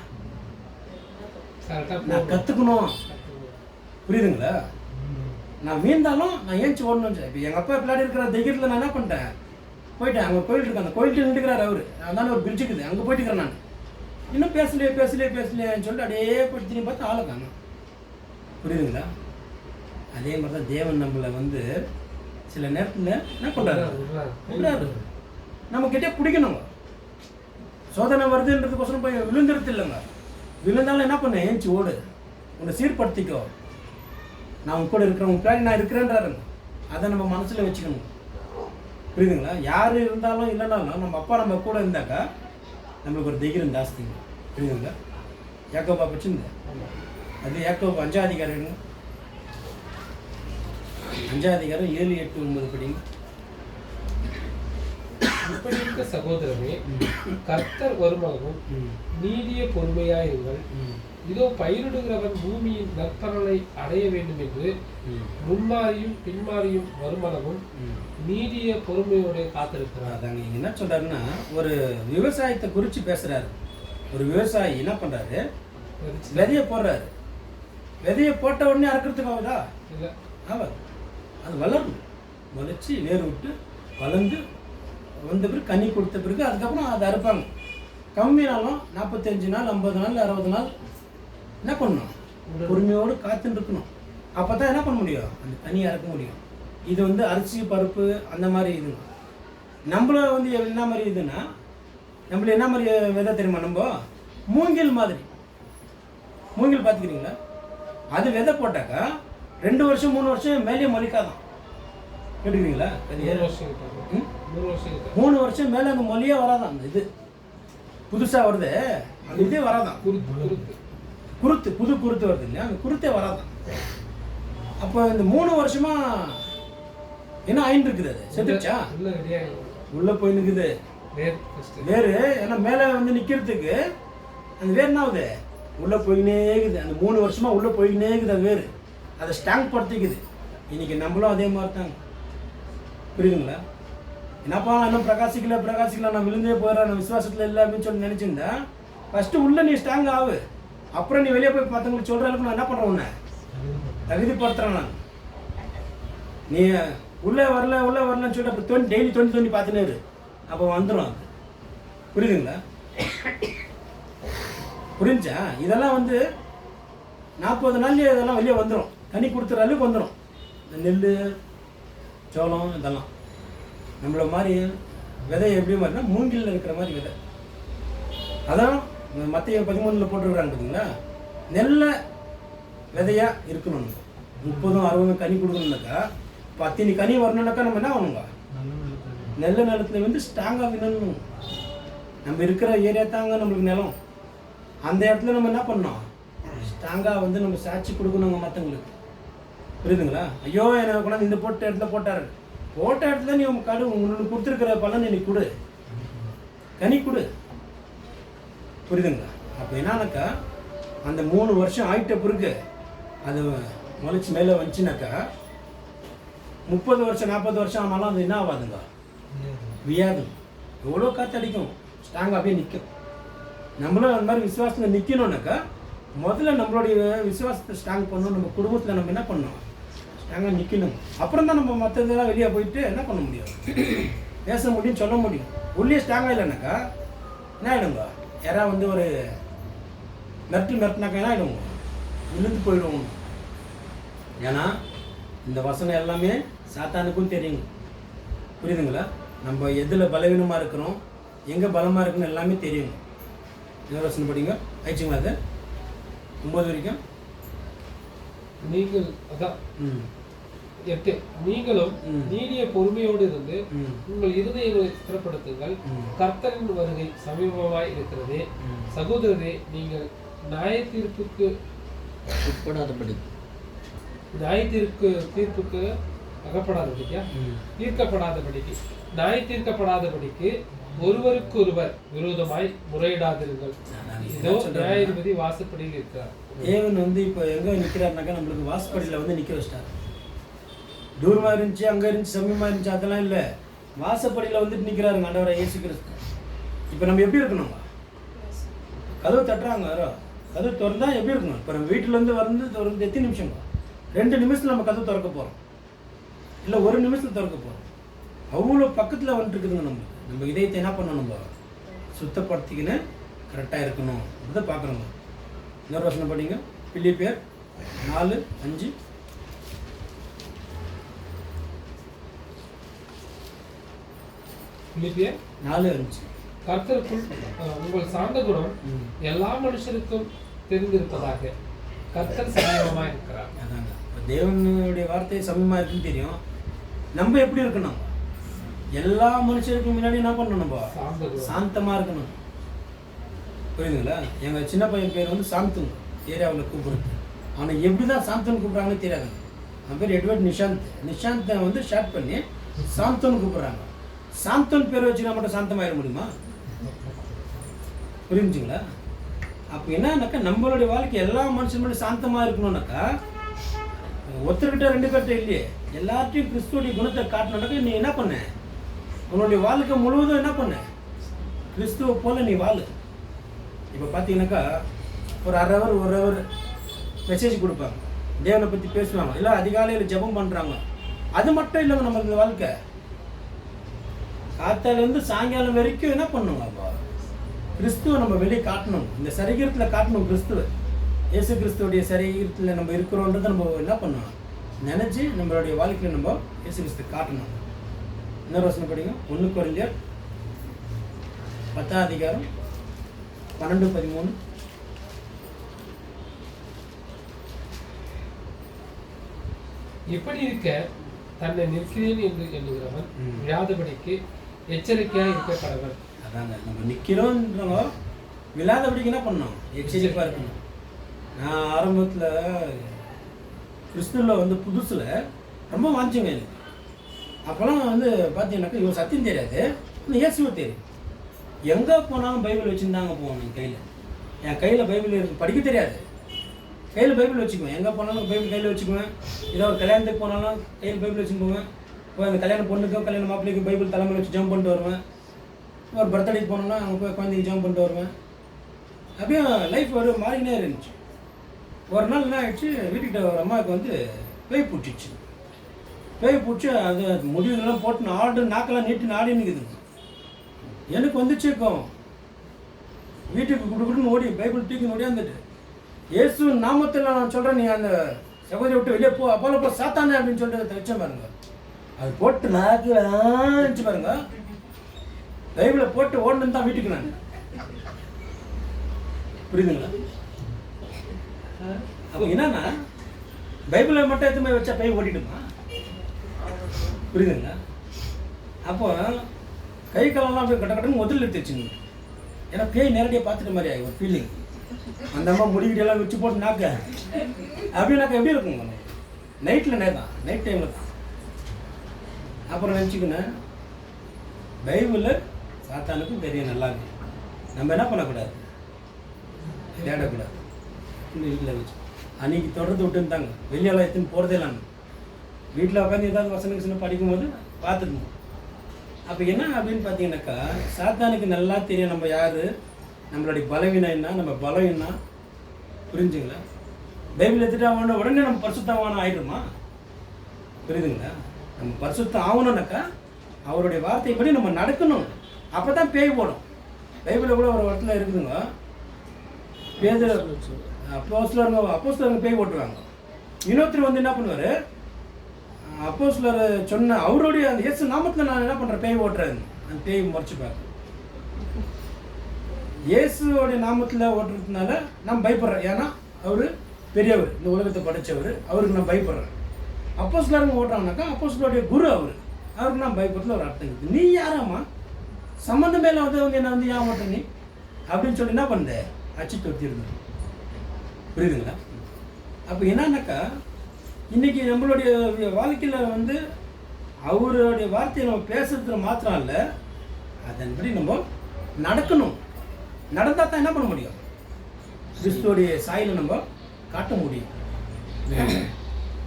நான் கற்றுக்கணும். புரியுதுங்களா? நான் வீழ்ந்தாலும் நான் ஏஞ்சி ஓடணும். இப்போ எங்கள் அப்பா பிள்ளாடி இருக்கிற தைரியத்தில் நான் என்ன பண்ணிட்டேன், போயிட்டேன். அங்கே கோயில் இருக்கு, அந்த கோயில்கிட்ட நின்றுக்கிறார் அவர். அதனால ஒரு பிரிட்ஜ் இருக்குது, அங்கே போயிட்டுக்கிறேன். நான் இன்னும் பேசலையேன்னு சொல்லிட்டு அப்படியே போயிட்டு திரும்பி பார்த்து ஆளுக்காங்க. புரியுதுங்களா? அதே மாதிரி தான் தேவன் நம்மளை வந்து சில நேரத்தில் என்ன பண்ணுறாரு, நம்ம கிட்டே பிடிக்கணுங்க. சோதனை வருதுன்றதுக்கோசரம் போய் விழுந்துருது இல்லைங்க. விழுந்தாலும் என்ன பண்ண, ஏஞ்சி ஓடு, உன்னை சீர்படுத்திக்கோ. நான் உங்க கூட இருக்கிறேன், உங்க பின்னாடி நான் இருக்கிறேன்றாருங்க. அதை நம்ம மனசில் வச்சுக்கணும். புரியுதுங்களா? யார் இருந்தாலும் இல்லைனாலும் நம்ம அப்பா நம்ம கூட இருந்தாக்கா நம்மளுக்கு ஒரு தைரியம் ஜாஸ்திங்க. புரியுதுங்களா? யாக்கோபா பச்சுங்க, அது யாக்கோபு 5ஆம் அதிகாரம் 5ஆம் அதிகாரம் 7, 8, 9 படிங்க. இப்படி இருக்க சகோதரமே, கர்த்தர் வருமானமும் நீடிய பொறுமையாயிருங்கள். இதோ பயிரிடுகிறவன் பூமியின் நற்பலனை அடைய வேண்டும் என்று முன்மாறியும் பின்மாறியும் வருமானமும் நீடிய பொறுமையோட காத்திருக்கிறார். அதாங்க இங்க என்ன சொல்றாருன்னா, ஒரு விவசாயத்தை குறித்து பேசுறாரு. ஒரு விவசாயி என்ன பண்றாரு, விதைய போடுறாரு. விதைய போட்ட உடனே அறுக்கிறதுக்கு ஆகுதா? இல்லை, ஆகாது. அது வளரணும், வளைச்சி வேறு விட்டு வளர்ந்து வந்த பிறகு கனி கொடுத்த பிறகு அதுக்கப்புறம் அதை அறுப்பாங்க. கம்மினாலும் 45 நாள் 50 நாள் 60 நாள் என்ன பண்ணணும், பொறுமையோடு காத்துன்னு இருக்கணும். அப்போ தான் என்ன பண்ண முடியும், அந்த கனியை அறுக்க முடியும். இது வந்து அரிசி பருப்பு அந்த மாதிரி இதுங்க. நம்மள வந்து என்ன மாதிரி இதுன்னா, நம்மள என்ன மாதிரி விதை தெரியுமா, நம்ம மூங்கில் மாதிரி. மூங்கில் பார்த்துக்கிறீங்களா? அது விதை போட்டாக்கா 2 வருஷம் 3 வருஷம் மேலே மொழிக்காதான். கேட்டுக்கிறீங்களா? 3 வருஷம் மேலே அந்த மொழியே வராதான். அந்த இது புதுசாக வருது, அந்த இதே வராதான். குருத்து புது குருத்து வருது இல்லையா, அந்த குருத்தே வராதான். அப்போ இந்த 3 வருஷமா என்ன ஆயின்னு இருக்குது, அது செத்துச்சா உள்ள போய் நிற்குது வேறு. ஏன்னா மேலே வந்து நிற்கிறதுக்கு அந்த வேறு என்ன ஆகுது, உள்ளே போயினே இருக்குது. அந்த 3 வருஷமா உள்ளே போயினே இருக்குது அது வேறு, அதை ஸ்டாங்க் படுத்திக்குது. இன்னைக்கு நம்மளும் அதே மாதிரி தாங்க. புரியுதுங்களா? என்னப்பா இன்னும் பிரகாசிக்கல நான் விழுந்தே போயிடறேன், நான் விசுவாசத்தில் இல்லை அப்படின்னு சொல்லி நினச்சிருந்தா, ஃபஸ்ட்டு உள்ளே நீ ஸ்ட்ராங் ஆகு. அப்புறம் நீ வெளியே போய் மற்றவங்களுக்கு சொல்கிற அளவுக்கு நான் என்ன பண்ணுறேன், உன்னை தகுதிப்படுத்துகிறேன். நான் நீ உள்ளே வரலன்னு சொல்லிட்டு அப்புறம் டெய்லி தோண்டி பார்த்துனே இரு, அப்போ வந்துடும் அது. புரியுதுங்களா? புரிஞ்சா? இதெல்லாம் வந்து 40 நாள்லேயே இதெல்லாம் வெளியே வந்துடும், கனி கொடுத்துற அளவுக்கு வந்துடும். இந்த நெல், சோளம் இதெல்லாம் நம்மள மாதிரி விதை எப்படி மாதிரினா மூங்கிலில் இருக்கிற மாதிரி விதை. அதான் மத்திய 13 போட்டுருக்குறாங்க பார்த்தீங்களா, நெல்லை விதையாக இருக்கணும். 30-60 கனி கொடுக்கணுன்னாக்கா, இப்போ அத்தனை கனி வரணுன்னாக்கா நம்ம என்ன பண்ணணுங்க, நெல்ல நிலத்துல வந்து ஸ்ட்ராங்காக விடணும். நம்ம இருக்கிற ஏரியா தாங்க நம்மளுக்கு நிலம், அந்த இடத்துல நம்ம என்ன பண்ணோம், ஸ்ட்ராங்காக வந்து நம்ம சாட்சி கொடுக்கணுங்க மற்றவங்களுக்கு. புரியுதுங்களா? ஐயோ எனக்கு கொண்டாந்து இந்த போட்ட இடத்துல போட்ட இடத்துல நீ உங்கள் காடு உங்களுக்கு கொடுத்துருக்கிற பலன் நீ கொடு, கனி கொடு. புரியுதுங்களா? அப்போ என்னன்னாக்கா அந்த 3 வருஷம் ஆயிட்ட பிறகு அது முளைச்சி மேலே வந்துச்சுனாக்கா 30 வருஷம் 40 வருஷம் ஆனாலும் அது என்ன ஆகாதுங்க, வியாது. எவ்வளோ காற்றடிக்கும், ஸ்ட்ராங்காக அப்படியே நிற்கும். நம்மளும் அந்த மாதிரி விசுவாசத்தில் நிற்கணுன்னாக்கா முதல்ல நம்மளுடைய விசுவாசத்தை ஸ்ட்ராங் பண்ணணும். நம்ம குடும்பத்தில் நம்ம என்ன பண்ணணும், ஸ்ட்ராங்காக நிற்கணும். அப்புறம் தான் நம்ம மற்றதெல்லாம் வெளியே போயிட்டு என்ன பண்ண முடியும், பேச முடியும், சொல்ல முடியும். உள்ளே ஸ்ட்ராங்காக இல்லைனாக்கா என்ன ஆகிடுங்க, யாராவது வந்து ஒரு மிரட்டினாக்கா என்ன ஆகிடுவோம், விழுந்து போயிடுவோம். ஏன்னா இந்த வசனம் எல்லாமே சாத்தானுக்கும் தெரியுங்க. புரியுதுங்களா? நம்ம எதில் பலவீனமாக இருக்கிறோம், எங்கே பலமாக இருக்குன்னு எல்லாமே தெரியுங்க. இன்னொரு வசனம் படிங்க, ஆயிடுச்சுங்களா? அது 9 வரைக்கும். நீங்கள் அதான் 8 நீங்களும் நீடிய பொறுமையோடு இருந்து உங்கள் இருதயங்களை ஸ்திரப்படுத்துங்கள், கர்த்தரின் வருகை சமீபமாய் இருக்கிறது. சகோதரரே, நீங்கள் நியாயத்தீர்ப்புக்கு தீர்ப்புக்கு அகப்படாதபடிக்கா தீர்க்கப்படாதபடிக்கு ஒருவருக்கொருவர் விரோதமாய் முறையிடாதிருங்கள். இதோ நியாயாதிபதி வாசப்படியில் இருக்கிறார். தேவன் வந்து இப்போ எங்கே நிற்கிறாருனாக்கா நம்மளுக்கு வாசப்படியில் வந்து நிற்க வச்சிட்டார். தூரமாக இருந்துச்சு, அங்கே இருந்துச்சு, சமயமாக இருந்துச்சு, அதெல்லாம் இல்லை. வாசப்படியில் வந்துட்டு நிற்கிறாருங்க ஆண்டவரை இயேசு கிறிஸ்து. இப்போ நம்ம எப்படி இருக்கணும், கதவு தட்டுறாங்க, கதவு திறந்தா எப்படி இருக்கணும். இப்போ நம்ம வீட்டிலேருந்து திறந்து எத்தனை நிமிஷம், 2 நிமிஷத்தில் நம்ம கதவு திறக்க போகிறோம், இல்லை 1 நிமிஷத்தில் திறக்க போகிறோம். அவ்வளோ பக்கத்தில் வந்துட்டு இருக்குதுங்க. நம்ம இதயத்தை என்ன பண்ணணும், நம்ம சுத்தப்படுத்திக்கின்னு கரெக்டாக இருக்கணும். அப்படிதான் பார்க்குறோங்க. இன்னொரு வசனம் படிங்க, பிலிப்பியர் 4:5. பிலிப்பியர் 4:5. கர்த்தருக்குள் உங்கள் சாந்த குணம் எல்லா மனுஷருக்கும் தெரிந்திருப்பதாக கர்த்தர் சமீபமாக இருக்கிறார். அதாங்க, தேவனுடைய வார்த்தை சமீபமாக இருக்குன்னு தெரியும். நம்ம எப்படி இருக்கணும், எல்லா மனுஷருக்கும் முன்னாடி என்ன பண்ணணும், நம்ம சாந்தமாக இருக்கணும். புரியுதுங்களா? எங்கள் சின்ன பையன் பேர் வந்து சாந்தன், ஏரியாவில் கூப்பிடுறது. ஆனால் எப்படி தான் சாந்தன் கூப்பிட்றாங்கன்னு தெரியாது. அவன் பேர் எட்வர்ட் நிஷாந்தை வந்து ஷார்ட் பண்ணி சாந்தன் கூப்பிட்றாங்க. சாந்தன் பேர் வச்சுனா மட்டும் சாந்தமாயிட முடியுமா? புரிஞ்சுங்களா? அப்போ என்னன்னாக்கா நம்மளுடைய வாழ்க்கை எல்லா மனுஷன் மட்டும் சாந்தமாக இருக்கணும்னாக்கா ஒருத்தர்கிட்ட 2 பேர்கிட்ட இல்லையே, எல்லார்ட்டையும் கிறிஸ்துவோடைய குணத்தை காட்டணுன்னாக்கா நீ என்ன பண்ண, உன்னுடைய வாழ்க்கை முழுவதும் என்ன பண்ண, கிறிஸ்துவை போல நீ வாழு. இப்போ பார்த்தீங்கன்னாக்கா ஒரு 1/2 hour 1 hour மெசேஜ் கொடுப்பாங்க, தேவனை பற்றி பேசுவாங்க, இல்லை அதிகாலையில் ஜெபம் பண்ணுறாங்க. அது மட்டும் இல்லைங்க நம்ம இந்த வாழ்க்கை. காத்தாலேருந்து சாயங்காலம் வரைக்கும் என்ன பண்ணுங்க, அப்போ கிறிஸ்துவை நம்ம வெளியே காட்டணும், இந்த சரீரத்தில் காட்டணும். கிறிஸ்துவை, இயேசு கிறிஸ்துவோடைய சரீரத்தில் நம்ம இருக்கிறோன்றதை நம்ம என்ன பண்ணணும், நினச்சி நம்மளுடைய வாழ்க்கையில் நம்ம இயேசு கிறிஸ்து காட்டணும். இன்னொரு வசனம் படிங்க, 1 கொரிந்தியர் 10 12-13. இப்படி இருக்க தன்னை நிற்கிறேன் என்று எண்ணுகிறவன் விழாதபடிக்கு எச்சரிக்கையாக இருக்க கடவன். அதாங்க, நம்ம நிற்கிறோன்றவங்க விழாதபடிக்கு என்ன பண்ணணும், எச்சரிப்பாக இருக்கணும். நான் ஆரம்பத்தில் கிறிஸ்துவில் வந்து புதுசில் ரொம்ப வாஞ்சிங்க எனக்கு. அப்போலாம் வந்து பார்த்தீங்கன்னாக்கா இவன் சத்தியம் தெரியாது, இன்னும் இயேசுவை தெரியும். எங்கே போனாலும் பைபிள் வச்சுருந்தாங்க போகணும். என் கையில் பைபிள் இருக்கு, படிக்க தெரியாது, கையில் பைபிள் வச்சுக்குவேன். எங்கே போனாலும் பைபிள் கையில் வச்சுக்குவேன். ஏதோ ஒரு கல்யாணத்துக்கு போனாலும் கையில் பைபிள் வச்சுன்னு போவேன். இப்போ அந்த கல்யாண பொண்ணுக்கும் கல்யாண மாப்பிள்ளைக்கும் பைபிள் தலைமையில் வச்சு ஜம்ப் பண்ணிட்டு வருவேன். ஒரு பர்த்டேக்கு போனோம்னா அங்கே போய் குழந்தைக்கு ஜம்ப் பண்ணிட்டு வருவேன். அப்படியே லைஃப் ஒரு மாறினே இருந்துச்சு. ஒரு நாள் என்ன ஆகிடுச்சு, வீட்டுக்கிட்ட ஒரு அம்மாவுக்கு வந்து பேய் பிடிச்சிச்சு. பேய் பிடிச்சி அது முடிவுலாம் போட்டு நாக்கெல்லாம் நீட்டு ஆடி நிற்குதுங்க. எனக்கு வந்துச்சு கோவம். வீட்டுக்கு குடுக்குன்னு ஓடி பைபிள் தூக்கி ஓடியாந்துட்டு இயேசு நாமத்தில் நான் சொல்கிறேன், நீ அந்த சகோதரி விட்டு வெளியே போ, அப்போல போ சாத்தானே அப்படின்னு சொல்லிட்டு வச்சேன் பாருங்க. அது போட்டு நாக்கு பாருங்க, பைபிளை போட்டு ஓடணும் தான் வீட்டுக்கு நான். புரியுதுங்களா? அப்போ என்னன்னா பைபிளை மட்டும் எடுத்து போய் வச்சா பை ஓட்டிடுமா? புரியுதுங்களா? அப்போ கை காலெல்லாம் அப்படியே கட்ட கட்டன்னு முதல்ல எடுத்து வச்சுங்க. ஏன்னா பேய் நேரடியாக பார்த்துட்ட மாதிரி ஆகி ஒரு ஃபீலிங். அந்த அம்மா முடிக்கிட்டெல்லாம் வச்சு போட்டு நாக்க அப்படின்னாக்கா எப்படி இருக்குங்க? நைட்டில் நேரம் நைட் டைமில் தான். அப்புறம் நினச்சிக்கணும், பைபிள் சாத்தானுக்கும் தெரியும் நல்லா இருக்கு, நம்ம என்ன பண்ணக்கூடாது, தேடக்கூடாது. வீட்டில் வச்சு அன்றைக்கி தொடர்ந்து விட்டுருந்தாங்க, வெளியெல்லாம் எடுத்துன்னு போகிறதே இல்லாமல் வீட்டில் உட்காந்து ஏதாவது வசனம் படிக்கும்போது பார்த்துக்கணும். அப்போ என்ன அப்படின்னு பார்த்தீங்கன்னாக்கா, சாத்தானுக்கு நல்லா தெரியும் நம்ம யார், நம்மளுடைய பலவீனம் என்ன, நம்ம பலம் என்ன. புரிஞ்சுங்களா? பைபிள் எடுத்துகிட்டு உடனே நம்ம பரிசுத்தமான ஆகிடுமா? புரியுதுங்களா? நம்ம பரிசுத்தம் ஆகணும்னாக்கா அவருடைய வார்த்தைப்படி நம்ம நடக்கணும். அப்போ தான் பேய் போடும். பைபிளில் கூட ஒரு இடத்துல இருக்குதுங்க, பேதர் அப்போஸ்தலருங்க பேய் போட்டுருவாங்க. இன்னொருத்தர் வந்து என்ன பண்ணுவார், அப்போஸ்தலர் சொன்ன அவருடைய அந்த இயேசு நாமத்தில் நான் என்ன பண்ணுறேன் பேய் ஓட்டுறேன், அந்த பேய் முறைச்சிப்பார். இயேசுவோடைய நாமத்தில் ஓட்டுறதுனால நான் பயப்படுறேன். ஏன்னா அவர் பெரியவர், இந்த உலகத்தை படைத்தவர், அவருக்கு நான் பயப்படுறேன். அப்போஸ்தலருங்க ஓட்டுறாங்கனாக்கா அப்போஸ்தலருடைய குரு அவருக்கு நான் பயப்படுறதுல ஒரு அர்த்தம் இருக்குது. நீ யாராமா சம்மந்தம் மேலே வந்து என்ன வந்து ஏன் ஓட்டுற நீ அப்படின்னு சொல்லி என்ன பண்ண அச்சு தொத்திருந்தேன். புரியுதுங்களா? அப்போ என்னன்னாக்கா இன்றைக்கி நம்மளுடைய வாழ்க்கையில் வந்து அவருடைய வார்த்தையை நம்ம பேசுறதுல மாத்திரம் இல்லை, அதன்படி நம்ம நடக்கணும். நடந்தால் தான் என்ன பண்ண முடியும், கிறிஸ்துவோடைய சாயலை நம்ம காட்ட முடியும்.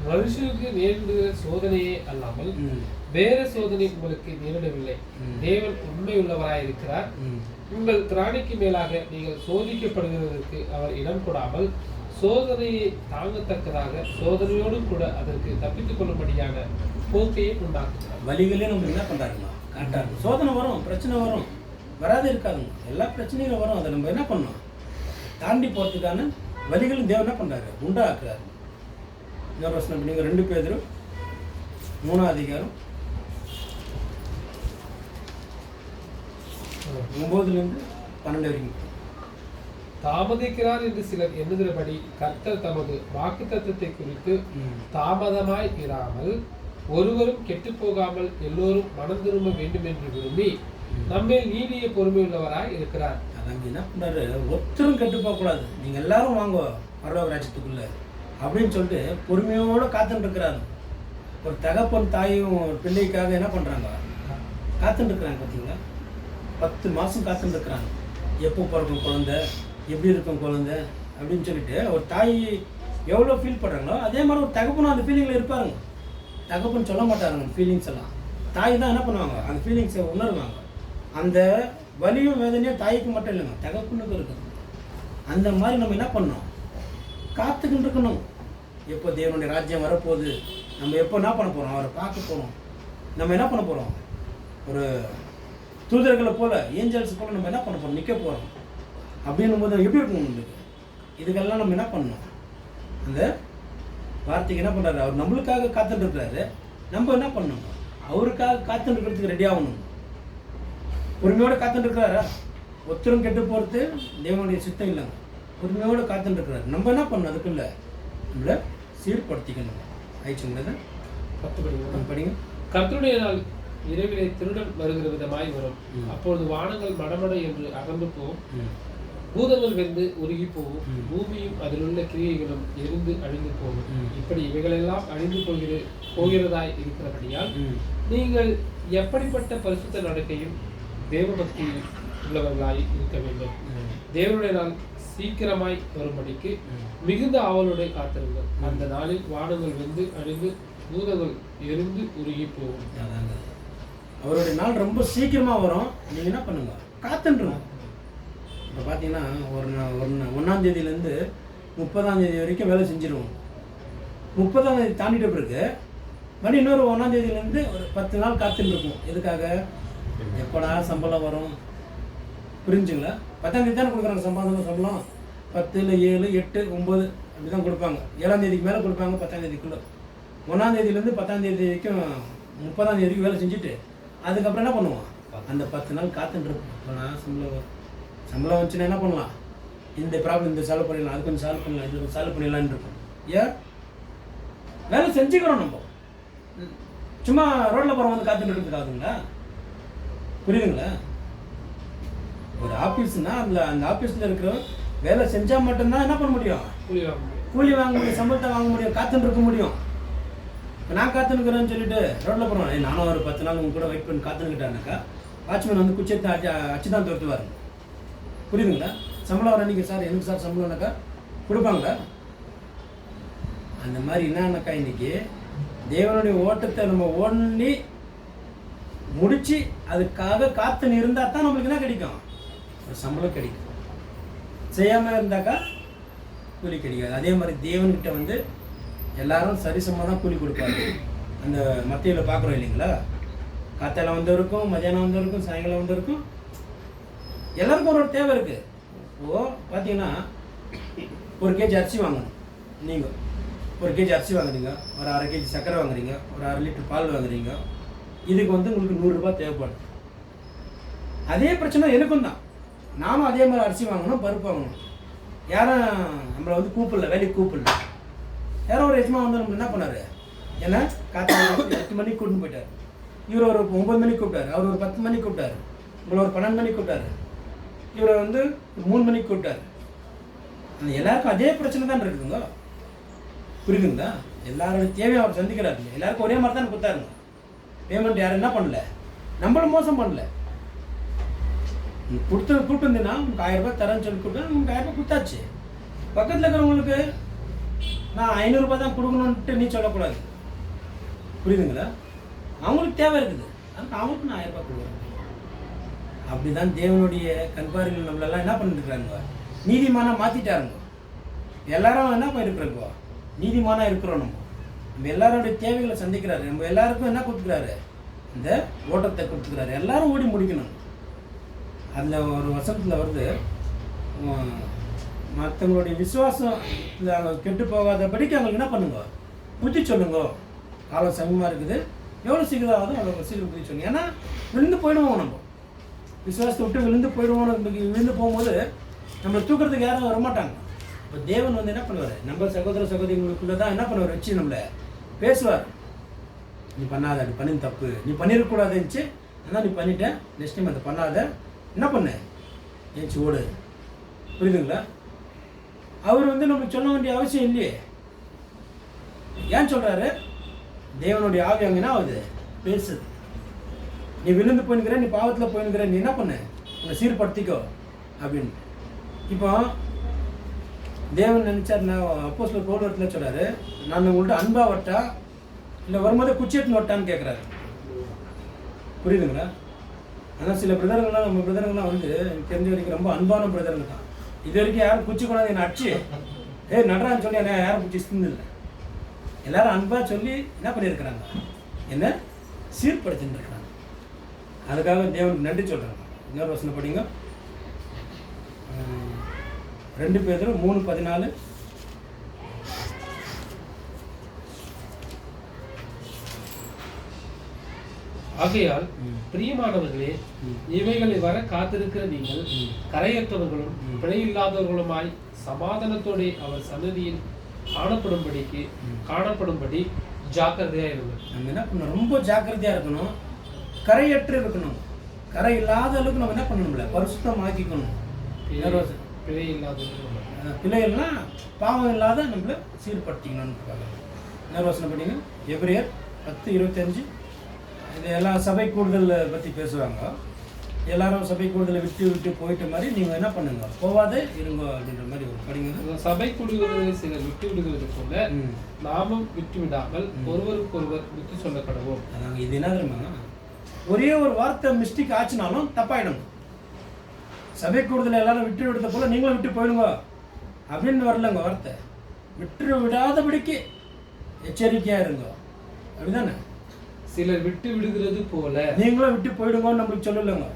மனுஷனுக்கு நேரிடுகிற சோதனையே அல்லாமல் வேற சோதனை உங்களுக்கு நேரிடவில்லை. தேவன் உண்மையுள்ளவராய் இருக்கிறார். உங்கள் திராணிக்கு மேலாக நீங்கள் சோதிக்கப்படுகிறதற்கு அவர் இடம் கொடாமல் சோதனையை தாங்கத்தக்கதாக சோதனையோடு கூட அதற்கு தப்பித்துக் கொள்ளும்படியான போக்கையை உண்டாக்குகிறார். வழிகளே நம்ம என்ன பண்ணுறாருங்களா காட்டாரு. சோதனை வரும், பிரச்சனை வரும், வராது இருக்காதுங்க. எல்லா பிரச்சனையும் வரும். அதை நம்ம என்ன பண்ணோம், தாண்டி போகிறதுக்கான வழிகளும் தேவன் என்ன பண்ணுறாரு, உண்டாக்குறாரு. இன்னொரு பிரச்சனை நீங்கள் 2 பேர் 3ஆம் அதிகாரம் 9-12 வரைக்கும். தாமதிக்கிறார் என்று சிலர் எண்ணுகிறபடி கர்த்தர் தமது வாக்குத்தத்தத்தை குறித்து தாமதமாய் இராமல் ஒருவரும் கெட்டு போகாமல் எல்லோரும் மனம் திரும்ப வேண்டும் என்று விரும்பி நம்மேல் நீடிய பொறுமையுள்ளவராய் இருக்கிறார். அதாங்க என்ன பண்ணுறாரு, ஒருத்தரும் கெட்டு போகக்கூடாது, நீங்கள் எல்லாரும் வாங்க பரலோக ராஜ்யத்துக்குள்ள அப்படின்னு சொல்லிட்டு பொறுமையோடு காத்துட்டு இருக்கிறாரு. ஒரு தகப்பன் தாயும் ஒரு பிள்ளைக்காக என்ன பண்ணுறாங்க, காத்துட்டு இருக்கிறாங்க. பார்த்தீங்களா, 10 மாதம் காத்துட்டு இருக்கிறாங்க. எப்போ பிறக்கும் குழந்தை, எப்படி இருக்கும் குழந்தை அப்படின்னு சொல்லிட்டு ஒரு தாய் எவ்வளோ ஃபீல் பண்ணுறாங்களோ அதே மாதிரி ஒரு தகப்பனும் அந்த ஃபீலிங்கில் இருப்பாருங்க. தகப்பன் சொல்ல மாட்டாருங்க ஃபீலிங்ஸ் எல்லாம், தாய் தான் என்ன பண்ணுவாங்க அந்த ஃபீலிங்ஸை உணர்வாங்க. அந்த வலியும் வேதனையும் தாய்க்கு மட்டும் இல்லைங்க, தகப்பனுக்கு இருக்குது. அந்த மாதிரி நம்ம என்ன பண்ணோம், காத்துக்கிட்டு இருக்கணும். எப்போ தேவனுடைய ராஜ்யம் வரப்போகுது, நம்ம எப்போ என்ன பண்ண போகிறோம், அவரை பார்க்க போகிறோம். நம்ம என்ன பண்ண போகிறோம், ஒரு தூதர்களை போல் ஏஞ்சல்ஸ் போல் நம்ம என்ன பண்ண போகிறோம், நிற்க போகிறோம். அப்படின்னும் போது எப்படி இருக்கும் உங்களுக்கு? இதுக்கெல்லாம் நம்ம என்ன பண்ணணும், அந்த வார்த்தைக்கு என்ன பண்ணுறாரு, அவர் நம்மளுக்காக காத்துட்டு இருக்கிறாரு. நம்ம என்ன பண்ணணும், அவருக்காக காத்துட்டு இருக்கிறதுக்கு ரெடி ஆகணும். பொறுமையோடு காத்துட்டு இருக்கிறாரா, ஒருத்தரும் கெட்டு போகிறது தேவனுடைய சித்தம் இல்லைங்க. பொறுமையோடு காத்துட்டு இருக்கிறாரு. நம்ம என்ன பண்ணணும், அதுக்குள்ள நம்மளை சீர்படுத்திக்கணும். ஆயிடுச்சுங்களா? 10 படிங்க. கர்த்தருடைய நாள் இரவிலே திருடன் வருகிற விதமாய் வரும். அப்பொழுது வானங்கள் மடமட என்று அகன்று போகும், பூதங்கள் வெந்து உருகி போகும், பூமியும் அதில் உள்ள கிரியைகளும் எரிந்து அழிந்து போகும். இப்படி இவைகளெல்லாம் அழிந்து போகிறதாய் இருக்கிறபடியால் நீங்கள் எப்படிப்பட்ட பரிசுத்த நடக்கையும் தேவபக்தியும் உள்ளவர்களாய் இருக்க வேண்டும். தேவனுடைய நாள் சீக்கிரமாய் வரும்படிக்கு மிகுந்த ஆவலோடு காத்திருங்கள். அந்த நாளில் வானங்கள் வெந்து அழிந்து பூதங்கள் எரிந்து உருகி போகும். அவருடைய நாள் ரொம்ப சீக்கிரமாக வரும். நீங்கள் என்ன பண்ணுங்க, காத்துன்றோம். இப்போ பார்த்தீங்கன்னா ஒரு 1ஆம் தேதியிலேருந்து 30ஆம் தேதி வரைக்கும் வேலை செஞ்சிருவோம். 30ஆம் தேதி தாண்டிட்ட பிறகு மறுபடியும் இன்னொரு 1ஆம் தேதியிலேருந்து ஒரு 10 நாள் காத்துட்டு இருக்கும். எதுக்காக, எப்படா சம்பளம் வரும். புரிஞ்சுங்களா? 10ஆம் தேதி தானே கொடுக்குறாங்க சம்பளம். 10 இல்லை 7 8 9 அப்படி தான் கொடுப்பாங்க. 7ஆம் தேதிக்கு மேலே கொடுப்பாங்க. 10ஆம் தேதிக்குள்ளே 1ஆம் தேதியிலேருந்து 10ஆம் தேதி வரைக்கும் 30ஆம் தேதிக்கு வேலை செஞ்சுட்டு அதுக்கப்புறம் என்ன பண்ணுவோம், அந்த 10 நாள் காத்துட்டுருப்போம். இப்போலாம் சம்பளம் வந்துச்சுன்னா என்ன பண்ணலாம், இந்த ப்ராப்ளம் இந்த சால்வ் பண்ணிடலாம், அது கொஞ்சம் சால்வ் பண்ணலாம், இது சால்வ் பண்ணிடலான்னு இருக்கும். ஏன் வேலை செஞ்சுக்கிறோம் நம்ம, சும்மா ரோட்டில் போகிற வந்து காத்துட்டு இருக்கிறதுக்காகுங்களா? புரியுதுங்களா? ஒரு ஆஃபீஸ்னால் அந்த ஆஃபீஸில் இருக்கிற வேலை செஞ்சால் மட்டும்தான் என்ன பண்ண முடியும், கூலி வாங்க முடியும், சம்பளத்தை வாங்க முடியும், காத்துட்டு இருக்க முடியும். இப்போ நான் காத்துனுக்கிறேன்னு சொல்லிட்டு ரோட்டில் போகிறோம், நானும் ஒரு 10 நாள் உங்க கூட வெயிட் பண்ணி காத்துக்கிட்டானாக்கா வாட்ச்மேன் வந்து குச்சியத்தை அச்சு தான் துரத்துவார். புரியுதுங்களா? சம்பளம் வர அன்றைக்கி சார் எனக்கு சார் சம்பளம்னாக்கா கொடுப்பாங்களா? அந்த மாதிரி என்னன்னாக்கா இன்றைக்கி தேவனுடைய ஓட்டத்தை நம்ம ஓடி முடித்து அதுக்காக காத்துன்னு இருந்தால் தான் நம்மளுக்கு என்ன கிடைக்கும், ஒரு சம்பளம் கிடைக்கும். செய்யாமல் இருந்தாக்கா கூலி கிடைக்காது. அதே மாதிரி தேவன்கிட்ட வந்து எல்லாரும் சரிசமாக தான் கூலி கொடுப்பாரு. அந்த மத்தியில் பார்க்குறோம் இல்லைங்களா, காத்தால வந்து இருக்கும், மதியானம் வந்து இருக்கும், சாயங்காலம் வந்து இருக்கும், எல்லாருக்கும் ஒரு தேவை இருக்குது. ஓ பார்த்தீங்கன்னா ஒரு கேஜி அரிசி வாங்கணும், நீங்கள் ஒரு கேஜி அரிசி வாங்குறீங்க, ஒரு 1/2 கேஜி சர்க்கரை வாங்குறீங்க, ஒரு 1/2 லிட்டர் பால் வாங்குறீங்க, இதுக்கு வந்து உங்களுக்கு 100 ரூபாய் தேவைப்படும். அதே பிரச்சனை எனக்கும் தான். நானும் அதே மாதிரி அரிசி வாங்கணும், பருப்பு வாங்கணும். யாரும் நம்மளை வந்து கூப்பிடல, வேலைக்கு கூப்பிடல. யாரோ ஒரு எஜமா வந்து நம்ம என்ன பண்ணார், ஏன்னா காத்தால 8 மணிக்கு கூட்டின்னு போயிட்டார். இவர் ஒரு 9 மணிக்கு கூப்பிட்டாரு, அவர் ஒரு 10 மணிக்கு கூப்பிட்டாரு, உங்களை ஒரு 12 மணிக்கு கூப்பிட்டாரு, இவரை வந்து 3 மணிக்கு கூப்பிட்டாரு. அந்த எல்லாருக்கும் அதே பிரச்சனை தான் இருக்குதுங்க. புரியுதுங்களா? எல்லாரோட தேவையை அவர் சந்திக்கிறாரு. எல்லாருக்கும் ஒரே மாதிரி தான் கொடுத்தாருங்க. பேமெண்ட் யாரும் என்ன பண்ணல, நம்மளும் மோசம் பண்ணல. கூப்பிட்டு இருந்தீங்கன்னா உங்களுக்கு 1000 ரூபாய் தரேன்னு சொல்லி கொடுத்தா உங்களுக்கு 1000 ரூபாய் கொடுத்தாச்சு. பக்கத்தில் இருக்கிறவங்களுக்கு நான் 500 ரூபாய் தான் கொடுக்கணுன்ட்டு நீ சொல்லக்கூடாது. புரியுதுங்களா? அவங்களுக்கு தேவை இருக்குது, அதுக்கு அவங்களுக்கு நான் 1000 ரூபாய் கொடுக்குறேன். அப்படி தான் தேவனுடைய கண்பாரிகள் நம்மளெல்லாம் என்ன பண்ணிருக்கிறாங்க, நீதிமானாக மாற்றிட்டாருங்க. எல்லாரும் என்ன பண்ணிருக்கிறோம், நீதிமானாக இருக்கிறோம். நம்ம எல்லாரோடைய தேவைகளை சந்திக்கிறாரு. நம்ம எல்லாருக்கும் என்ன கொடுத்துக்கிறாரு, இந்த ஓட்டத்தை கொடுத்துக்கிறாரு. எல்லாரும் ஓடி முடிக்கணும். அதில் ஒரு வசனத்தில் வருது, மற்றவங்களுடைய விசுவாசம் அவங்க கெட்டு போகாதபடிக்கு அவங்களுக்கு என்ன பண்ணுங்க, புத்தி சொல்லுங்க. காலம் சமயமாக இருக்குது, எவ்வளோ சீக்கிரம் ஆகுதோ அவ்வளோ சீக்கிரம் புத்தி சொல்லுங்க. ஏன்னா விழுந்து போயிடுவோம், நம்ம விசுவாசத்தை விட்டு விழுந்து போயிடுவோம். விழுந்து போகும்போது நம்மளை தூக்கிறதுக்கு யாரும் வரமாட்டாங்க. இப்போ தேவன் வந்து என்ன பண்ணுவார், நம்ம சகோதர சகோதரிகளுக்குள்ளே தான் என்ன பண்ணுவார், வச்சு நம்மளை பேசுவார். நீ பண்ணாத, நீ பண்ணி தப்பு, நீ பண்ணிடக்கூடாதுன்னுச்சு, ஆனால் நீ பண்ணிட்டேன், நெக்ஸ்ட் டைம் அதை பண்ணாத, என்ன பண்ண ஏச்சு ஓடு. புரியுதுங்களா? அவர் வந்து நமக்கு சொல்ல வேண்டிய அவசியம் இல்லையே. ஏன் சொல்கிறாரு, தேவனுடைய ஆவி அங்கே என்ன ஆகுது, பேசுது. நீ விழுந்து போயின்னுக்கிற, நீ பாவத்தில் போயின்னுக்கிற, நீ என்ன பண்ண, உன்னை சீர்படுத்திக்கோ அப்படின்னு. இப்போ தேவன் நினைச்சார், நான் அப்போஸ்தலர் பவுல் இடத்துல சொல்றாரு, நான் உங்கள்கிட்ட அன்பா வட்டா இல்லை வரும்போதே குச்சி எடுத்துன்னு வட்டான்னு கேட்குறாரு. புரியுதுங்களா? ஆனால் சில பிரதர்கள்லாம், நம்ம பிரதர்கள்லாம் வந்து எனக்கு தெரிஞ்ச வரைக்கும் ரொம்ப அன்பான பிரதர்கள் தான். இது வரைக்கும் யாரும் குச்சி கொண்டாந்து என்னை அடிச்சு நடுறான்னு சொல்லி என்ன யாரும் குச்சி சிந்தில்லை. எல்லாரும் அன்பாக சொல்லி என்ன பண்ணியிருக்கிறாங்க, என்ன சீர்படுத்தின்னு இருக்கிறாங்க. அதுக்காக தேவனுக்கு நன்றி சொல்கிறாங்க. இன்னொரு வசனம் படிங்க, 2 பேதுரு 3:14. ஆகையால் பிரியமானவர்களே, இவைகளை வர காத்திருக்கிற நீங்கள் கரையற்றவர்களும் பிழையில்லாதவர்களுமாய் சமாதானத்தோட அவர் சன்னதியில் காணப்படும்படி ஜாக்கிரதையா இருக்கணும். நம்ம என்ன பண்ணணும், ரொம்ப ஜாக்கிரதையா இருக்கணும், கரையற்று இருக்கணும். கரை இல்லாத அளவுக்கு நம்ம என்ன பண்ணணும்ல, பரிசுத்தமாக்கிக்கணும். பிள்ளைகள்லாம் பாவம் இல்லாத நம்மள சீர்படுத்திக்கணும்னு நிர்வசனம் பண்ணிங்க. எபிரேயர் 10:25. இது எல்லாம் சபை கூடுதல் பற்றி பேசுவாங்க. எல்லாரும் சபை கூடுதலை விட்டு போயிட்ட மாதிரி நீங்கள் என்ன பண்ணுங்க, போவாதே இருங்க அப்படின்ற மாதிரி ஒரு படிங்க. சபை கூடுதலை சிலர் விட்டு விடுகிறது போல நாமும் விட்டு விடாமல் ஒருவருக்கொருவர் விட்டு சொல்ல கடவோம். அதாங்க, இது என்ன தெரியுமா, ஒரே ஒரு வார்த்தை மிஸ்டேக் ஆச்சுனாலும் தப்பாயிடும். சபை கூடுதல் எல்லாரும் விட்டு விடுறத போல நீங்களும் விட்டு போயிடுங்க அப்படின்னு வரலங்க வார்த்தை. விட்டு விடாதபடிக்கு எச்சரிக்கையாக இருங்க, அப்படிதானே? சிலர் விட்டு விடுகிறது போல நீங்களும் விட்டு போயிடுங்கன்னு நம்மளுக்கு சொல்லலைங்க.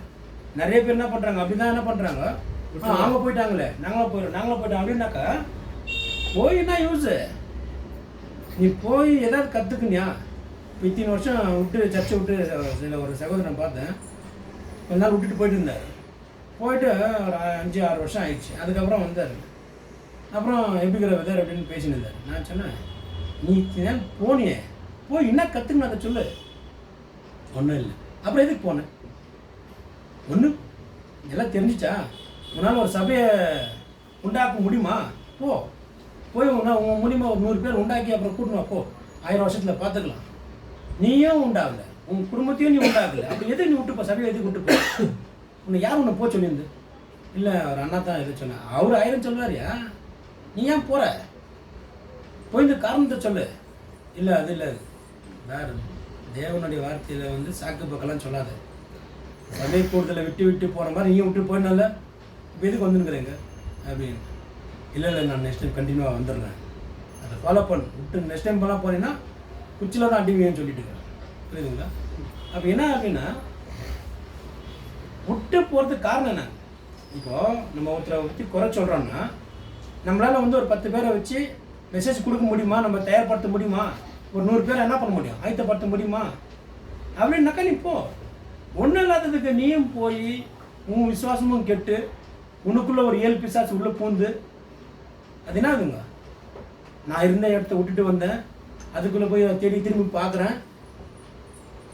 நிறைய பேர் என்ன பண்ணுறாங்க, அப்படிதான் என்ன பண்ணுறாங்க, அவங்க போயிட்டாங்களே நாங்களும் போயிட்டோம் அப்படின்னாக்கா போய் என்ன யூஸு? நீ போய் ஏதாவது கற்றுக்குனியா? இத்தனை வருஷம் விட்டு சர்ச்சை விட்டு சில ஒரு சகோதரன் பார்த்தேன், கொஞ்ச நாள் விட்டுட்டு போயிட்டு இருந்தார். போயிட்டு ஒரு 5-6 வருஷம் ஆயிடுச்சு. அதுக்கப்புறம் வந்தார். அப்புறம் எப்படிங்கிற வெதர் அப்படின்னு பேசினிருந்தார். நான் சொன்னேன், நீ போனியே போய் என்ன கற்றுக்கணும் அதை சொல்லு. ஒன்றும் இல்லை. அப்புறம் எதுக்கு போனேன்? ஒன்று எல்லாம் தெரிஞ்சிச்சா? உன்னால் ஒரு சபையை உண்டாக்க முடியுமா? போய் உன் மூலியமாக ஒரு 100 பேர் உண்டாக்கி அப்புறம் கூட்டணும். 1000 வருஷத்தில் பார்த்துக்கலாம். நீயும் உண்டாகலை, உன் குடும்பத்தையும் நீ உண்டாகலை. அப்படி எதுக்கு நீ விட்டுப்போ? சபையை எதுக்கு விட்டுப்போ? உன்னை யார் உன்னை போக சொல்லியிருந்து? இல்லை அவர் அண்ணா தான் எது சொன்னேன். அவர் 1000 சொல்லுவாரியா? நீ ஏன் போகிற? போய் இந்த காரணத்தை சொல்லு. இல்லை அது இல்லை, வேறு தேவனுடைய வார்த்தையில் சாக்கு பக்கம்லாம் சொல்லாத. சபை கூட்டத்தில் விட்டு போகிற மாதிரி நீயும் விட்டு போயினால இப்போ எதுக்கு வந்துருக்குறேங்க அப்படின்னு. இல்லை நான் நெக்ஸ்ட் டைம் கண்டினியூவாக வந்துடுறேன், அதை ஃபாலோ விட்டு நெக்ஸ்ட் டைம் பண்ணலாம் போனீங்கன்னா குச்சியில் தான் அடிமைன்னு சொல்லிட்டு இருக்கிறேன். புரியுதுங்களா? அப்போ என்ன அப்படின்னா விட்டு போகிறதுக்கு காரணம் என்ன? இப்போது நம்ம ஒருத்தரை பற்றி குறை சொல்கிறோன்னா நம்மளால் ஒரு 10 பேரை வச்சு மெசேஜ் கொடுக்க முடியுமா? நம்ம தயார்படுத்த முடியுமா? ஒரு 100 பேரை என்ன பண்ண முடியும்? ஆயத்தப்படுத்த முடியுமா? அப்படின்னாக்கா நீ போ. ஒன்றும் இல்லாததுக்கு நீயும் போய் உன் விசுவாசமும் கெட்டு உனக்குள்ளே ஒரு 7 பிசாசு உள்ளே பூந்து அது என்ன ஆகுதுங்க? நான் இருந்த இடத்த விட்டுட்டு வந்தேன், அதுக்குள்ளே போய் தேடி திரும்பி பார்க்குறேன்,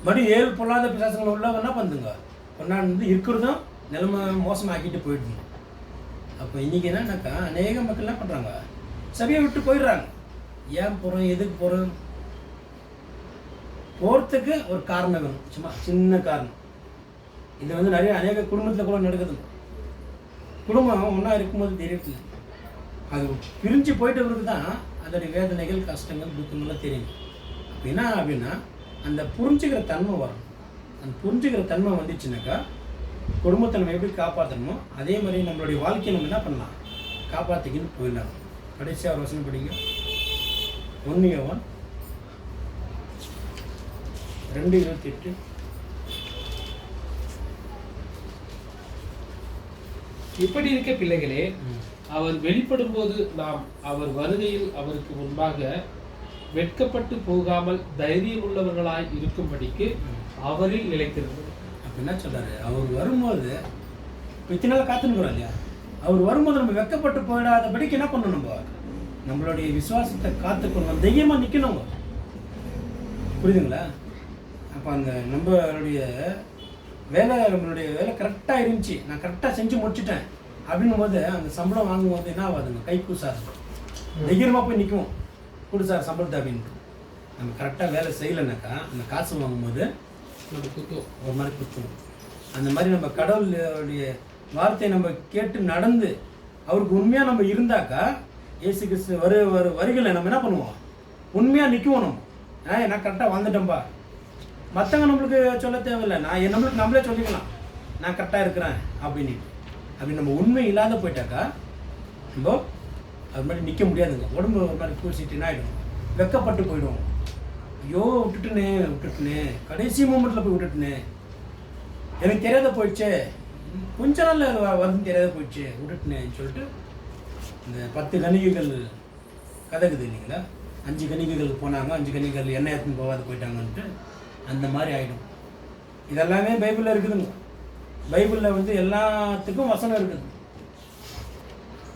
மறுபடியும் 7 பொல்லாத பிசாசுங்களை உள்ள என்ன பண்ணுதுங்க? கொண்டாந்து இருக்கிறதும் நிலைமை மோசமாக்கிட்டு போயிடுதுங்க. அப்போ இன்றைக்கி என்னன்னாக்கா அநேக மக்கள் என்ன பண்ணுறாங்க? சபையை விட்டு போயிடுறாங்க. ஏன் போகிறோம்? எதுக்கு போகிறோம்? போகிறதுக்கு ஒரு காரணம் வேணும், சும்மா சின்ன காரணம். இது நிறைய அநேக குடும்பத்தில் கூட நடக்குதுங்க. குடும்பம் ஒன்றா இருக்கும்போது தெரியல, அது பிரிஞ்சு போயிட்டு பிறகு தான் அதோடைய வேதனைகள், கஷ்டங்கள், துக்கங்கள்லாம் தெரியும். என்ன அப்படின்னா அந்த புரிஞ்சுக்கிற தன்மை வரும். அந்த புரிஞ்சுக்கிற தன்மை வந்துச்சுனாக்கா குடும்பத்தை நம்ம எப்படி காப்பாற்றணுமோ அதே மாதிரி நம்மளுடைய வாழ்க்கையை நம்ம என்ன பண்ணலாம்? காப்பாற்றிக்கின்னு போயிடலாம். கடைசியாக ஒரு வசனம் படிங்க. 1 யோவான் 2:28. இப்படி இருக்க பிள்ளைகளே, அவர் வெளிப்படும் போது நாம் அவர் வருகையில் அவருக்கு முன்பாக வெட்கப்பட்டு போகாமல் தைரியம் உள்ளவர்களாய் இருக்கும்படிக்கு அவரில் நிலைத்திருந்தது. அப்ப என்ன சொல்றாரு? அவர் வரும்போது இத்தனை நாள் காத்துனுக்குறோம் இல்லையா? அவர் வரும்போது நம்ம வெட்கப்பட்டு போயிடாதபடிக்கு என்ன பண்ணணும்? நம்மளுடைய விசுவாசத்தை காத்துக்கணும், தைரியமாக நிற்கணும். புரியுதுங்களா? அப்போ அந்த நம்மளுடைய நம்மளுடைய வேலை கரெக்டாக இருந்துச்சு, நான் கரெக்டாக செஞ்சு முடிச்சுட்டேன் அப்படின்னும் போது அந்த சம்பளம் வாங்கும்போது என்ன ஆகாதுங்க? கை கூசாது, தைரியமாக போய் நிற்கும். கொடு சார் சம்பளத்தை அப்படின்ட்டு. நம்ம கரெக்டாக வேலை செய்யலைனாக்கா அந்த காசு வாங்கும்போது நம்ம குத்துவோம், ஒரு மாதிரி குத்துவோம். அந்த மாதிரி நம்ம கடவுளுடைய வார்த்தையை நம்ம கேட்டு நடந்து அவருக்கு உண்மையாக நம்ம இருந்தாக்கா இயேசு கிறிஸ்து வருகையில் நம்ம என்ன பண்ணுவோம்? உண்மையாக நிற்குவோம். நம்ம நான் கரெக்டாக வந்துட்டேன்பா, மற்றவங்க நம்மளுக்கு சொல்ல தேவையில்லை, நம்மளுக்கு நம்மளே சொல்லிக்கலாம் நான் கரெக்டாக இருக்கிறேன் அப்படின்னு. அப்படி நம்ம உண்மை இல்லாத போயிட்டாக்கா நம்ம அது மாதிரி நிற்க முடியாதுங்க. உடம்பு ஒரு மாதிரி கூசிட்டு என்ன ஆகிடும்? வெக்கப்பட்டு போயிடுவோம். ஐயோ விட்டுட்டுனே கடைசி மூமெண்ட்டில் போய் விட்டுட்டுனே, எனக்கு தெரியாத போயிடுச்சே, கொஞ்ச நாள் வந்து தெரியாத போயிடுச்சு விட்டுட்டுனேன்னு சொல்லிட்டு இந்த 10 கன்னிகைகள் கதைக்குது இல்லைங்களா? 5 கன்னிகைகள் போனாங்க, 5 கன்னிகைகள் எண்ணெய் எடுத்துன்னு போகாது போயிட்டாங்கன்ட்டு அந்த மாதிரி ஆகிடும். இதெல்லாமே பைபிளில் இருக்குதுங்க. பைபிளில் எல்லாத்துக்கும் வசனம் இருக்குது.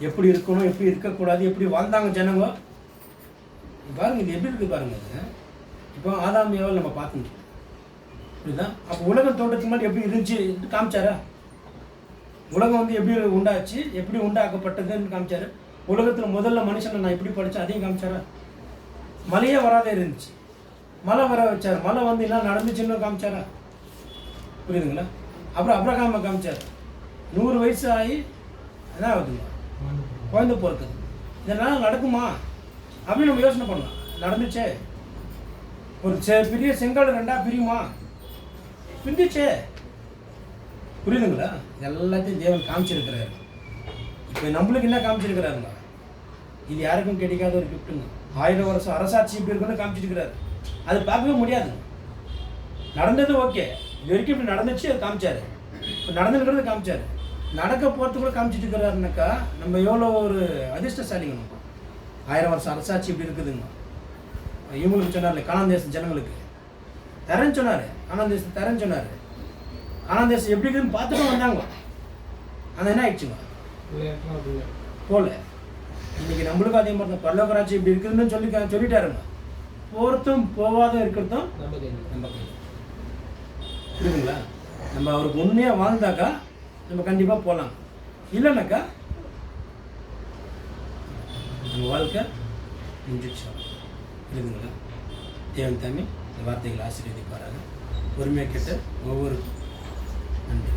எப்படி இருக்கணும், எப்படி இருக்கக்கூடாது, எப்படி வாழ்ந்தாங்க ஜனங்க பாருங்க. இது எப்படி இருக்குது பாருங்க. இது இப்போ ஆதாம் ஏவாள் நம்ம பார்க்கணும், இப்படிதான். அப்போ உலகம் தோட்டத்துக்கு முன்னாடி எப்படி இருந்துச்சு காமிச்சாரா? உலகம் எப்படி உண்டாச்சு, எப்படி உண்டாக்கப்பட்டதுன்னு காமிச்சாரு. உலகத்தில் முதல்ல மனுஷனை நான் எப்படி படித்தேன் அதையும் காமிச்சாரா? மழையே வராதே இருந்துச்சு, மழை வர வச்சார். மழை என்ன நடந்துச்சுன்னு காமிச்சாரா? புரியுதுங்களா? அப்புறம் அப்ரஹாமை காமிச்சார். 100 வயசு ஆகி என்ன ஆகுதுங்க? குழந்தை பிறக்குது. இதெல்லாம் நடக்குமா அப்படின்னு நம்ம யோசனை பண்ணலாம். நடந்துச்சே. ஒரு பெரிய செங்கல் 2ஆ பிரியுமா? பிரிஞ்சிச்சே. புரியுதுங்களா? எல்லாத்தையும் தேவன் காமிச்சிருக்கிறாரு. இப்போ நம்மளுக்கு என்ன காமிச்சிருக்கிறாருங்க? இது யாருக்கும் கிடைக்காத ஒரு கிஃப்ட்டுங்க. 1000 வருஷம் அரசாட்சி இப்படி இருக்குன்னு காமிச்சிருக்கிறாரு. அது பார்க்கவே முடியாது. நடந்தது ஓகே, இது வரைக்கும் இப்படி நடந்துச்சு, அது காமிச்சாரு. இப்போ நடந்துருக்கிறது காமிச்சாரு. நடக்க போகிறதுக்குள்ள காமிச்சிட்டு இருக்கிறாருனாக்கா நம்ம எவ்வளோ ஒரு அதிர்ஷ்டசாலிங்க. நம்ம 1000 வருஷம் அரசாட்சி இப்படி இருக்குதுங்க. இவங்களுக்கு சொன்னார்ல கானான் தேச ஜனங்களுக்கு தரேன்னு சொன்னார். கானான் தேசம் தரேன்னு சொன்னார். கானான் தேசம் எப்படி இருக்குதுன்னு பார்த்துட்டு வந்தாங்க. ஆனால் என்ன ஆயிடுச்சுங்க, போகல. இன்னைக்கு நம்மளுக்கும் அதே மாதிரி தான் பரலோகராட்சி இப்படி இருக்குதுன்னு சொல்லிட்டாருங்க. போகிறதும் போகாத இருக்கிறதும் நம்ம கையில் இருக்குங்களா. நம்ம அவருக்கு உண்மையாக வாழ்ந்தாக்கா நம்ம கண்டிப்பாக போகலாம். இல்லைனாக்கா நம்ம வாழ்க்கை முடிஞ்சிடுச்சு இருக்குங்களா. தேவன் தாமே இந்த வார்த்தைகளை ஆசீர்வதிப்பாராங்க. பொறுமையாக கேட்ட ஒவ்வொரு நன்றி.